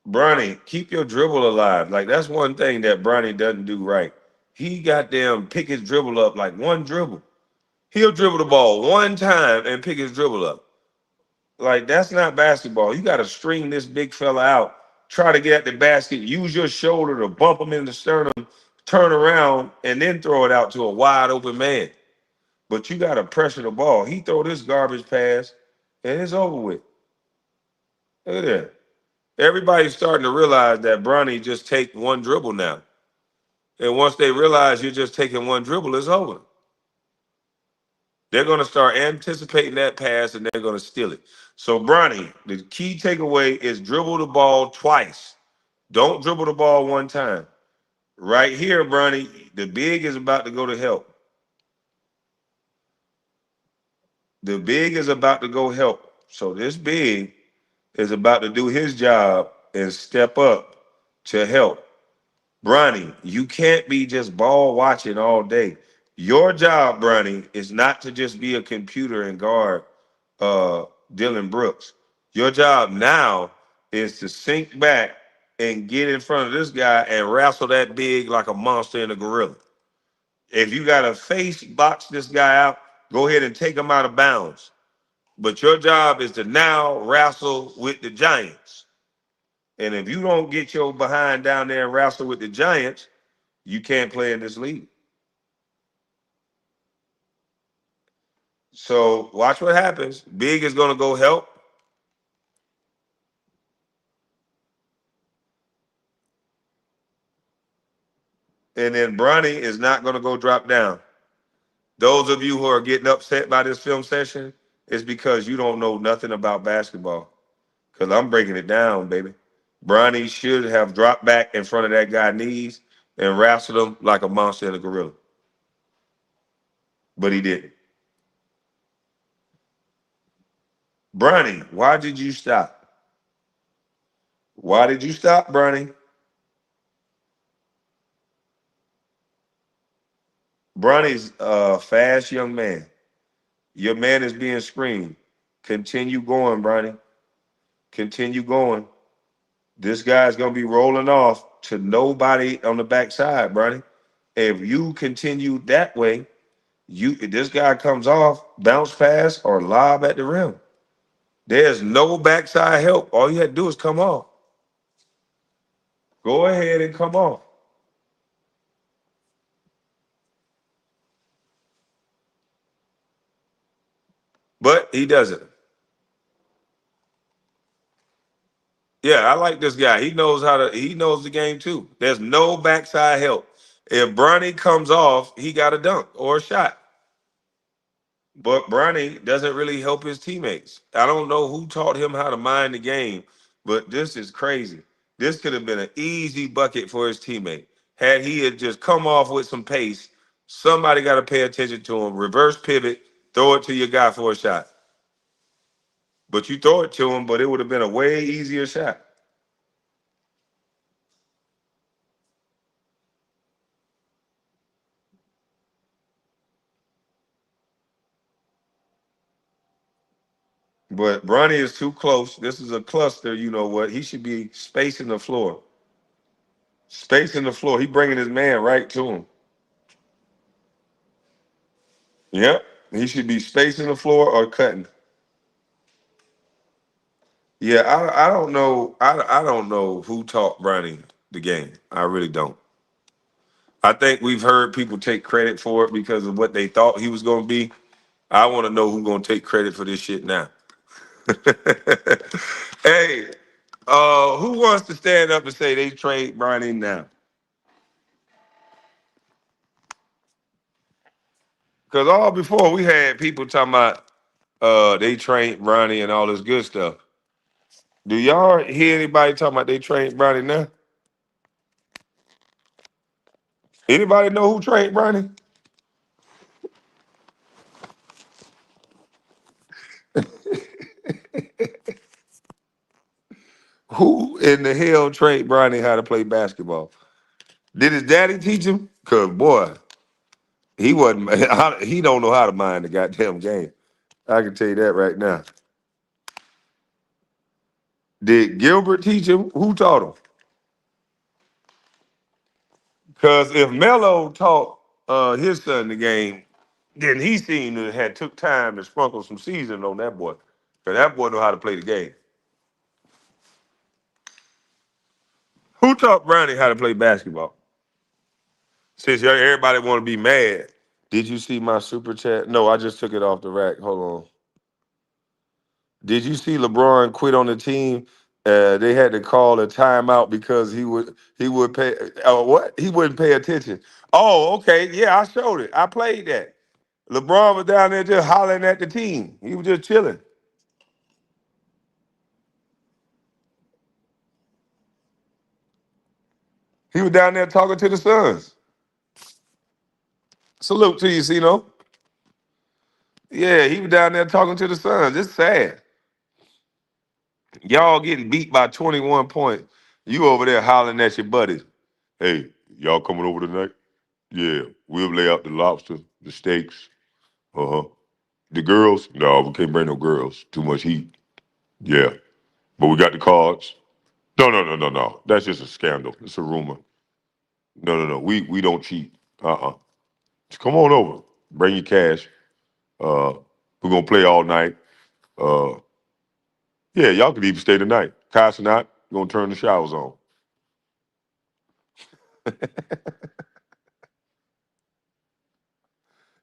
Bronny, keep your dribble alive. Like that's one thing that Bronny doesn't do right. He goddamn pick his dribble up like one dribble. He'll dribble the ball one time and pick his dribble up. Like that's not basketball. You got to string this big fella out, try to get at the basket, use your shoulder to bump him in the sternum, turn around, and then throw it out to a wide open man. But you got to pressure the ball. He throw this garbage pass, and it's over with. Look at that. Everybody's starting to realize that Bronny just take one dribble now. And once they realize you're just taking one dribble, it's over. They're going to start anticipating that pass and they're going to steal it. So, Bronny, the key takeaway is dribble the ball twice. Don't dribble the ball one time. Right here, Bronny, the big is about to go to help. The big is about to go help. So, this big is about to do his job and step up to help. Bronny, you can't be just ball watching all day. Your job, Bronny, is not to just be a computer and guard uh, Dylan Brooks. Your job now is to sink back and get in front of this guy and wrestle that big like a monster and a gorilla. If you got to face box this guy out, go ahead and take him out of bounds. But your job is to now wrestle with the Giants. And if you don't get your behind down there and wrestle with the Giants, you can't play in this league. So watch what happens. Big is going to go help. And then Bronny is not going to go drop down. Those of you who are getting upset by this film session, it's because you don't know nothing about basketball. Because I'm breaking it down, baby. Bronny should have dropped back in front of that guy's knees and wrestled him like a monster and a gorilla. But he didn't. Bronny, why did you stop? Why did you stop, Bronny? Bronny's a fast young man. Your man is being screened. Continue going, Bronny. Continue going. This guy's gonna be rolling off to nobody on the backside, Bronny. If you continue that way, if this guy comes off, bounce pass or lob at the rim. There's no backside help. All you had to do is come off. Go ahead and come off. But he doesn't. Yeah, I like this guy. He knows the game too. There's no backside help. If Bronny comes off, he got a dunk or a shot. But Bronny doesn't really help his teammates. I don't know who taught him how to mind the game, but this is crazy. This could have been an easy bucket for his teammate. Had he had just come off with some pace, somebody got to pay attention to him. Reverse pivot, throw it to your guy for a shot. But you throw it to him, but it would have been a way easier shot. But Bronny is too close. This is a cluster. You know what? He should be spacing the floor. Spacing the floor. He bringing his man right to him. Yep. He should be spacing the floor or cutting. Yeah, I don't know. I don't know who taught Bronny the game. I really don't. I think we've heard people take credit for it because of what they thought he was going to be. I want to know who's going to take credit for this shit now. Hey, who wants to stand up and say they trade Bronny now? Because all before we had people talking about they trained Bronny and all this good stuff. Do y'all hear anybody talking about they trained Bronny now? Anybody know who trained Bronny? Who in the hell trained Bronny how to play basketball? Did his daddy teach him? Cause boy, he wasn't. He don't know how to mind the goddamn game. I can tell you that right now. Did Gilbert teach him? Who taught him? Cause if Melo taught his son the game, then he seemed to had took time to sprinkle some seasoning on that boy. Cause that boy know how to play the game. Who taught Bronny how to play basketball? Since everybody want to be mad, did you see my super chat? No, I just took it off the rack. Hold on. Did you see LeBron quit on the team? They had to call a timeout because he would pay. What? He wouldn't pay attention. Oh, okay. Yeah, I showed it. I played that. LeBron was down there just hollering at the team. He was just chilling. He was down there talking to the Suns. Salute to you, Cino. Yeah, he was down there talking to the Suns. It's sad. Y'all getting beat by 21 points. You over there hollering at your buddies. Hey, y'all coming over tonight? Yeah, we'll lay out the lobster, the steaks. Uh-huh. The girls? No, we can't bring no girls. Too much heat. Yeah. But we got the cards. No, no, no, no, no. That's just a scandal. It's a rumor. No, no, no. We don't cheat. Uh-uh. Just come on over. Bring your cash. We're gonna play all night. Uh yeah, y'all could even stay tonight. Kai not. Gonna turn the showers on.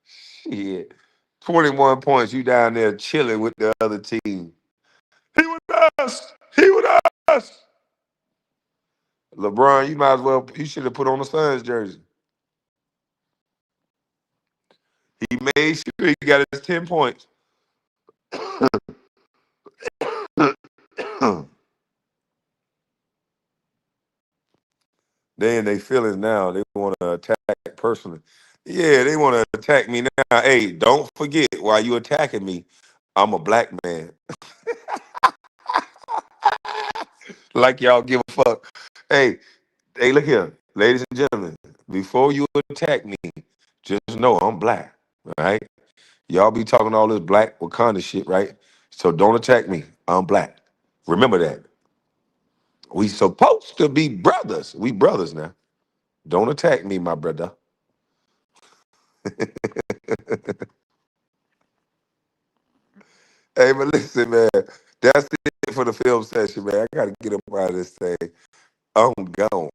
Shit. 21 points. You down there chilling with the other team. He with us. He with us. LeBron, you might as well. You should have put on the Suns jersey. He made sure he got his 10 points. They in their feelings now. They want to attack personally. Yeah, they want to attack me now. Hey, don't forget while you attacking me, I'm a black man. Like y'all give a fuck. Hey, hey, look here, ladies and gentlemen. Before you attack me, just know I'm black. All right? Y'all be talking all this black Wakanda shit, right? So don't attack me. I'm black. Remember that. We supposed to be brothers. We brothers now. Don't attack me, my brother. Hey, but listen, man, that's it for the film session, man. I gotta get up out of this thing. I'm gone.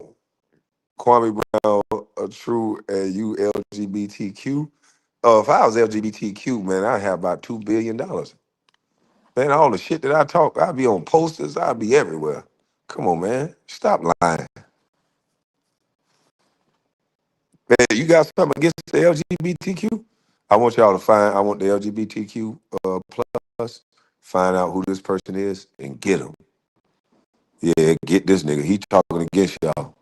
Kwame Brown, a true and you LGBTQ. If I was LGBTQ, man, I'd have about $2 billion. Man, all the shit that I talk, I'd be on posters, I'd be everywhere. Come on, man. Stop lying. Man, you got something against the LGBTQ? I want the LGBTQ plus, find out who this person is and get him. Yeah, get this nigga. He talking against y'all.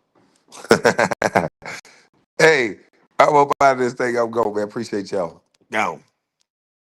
Hey, I'm up out of this thing. I'm going, man. Appreciate y'all. Gone.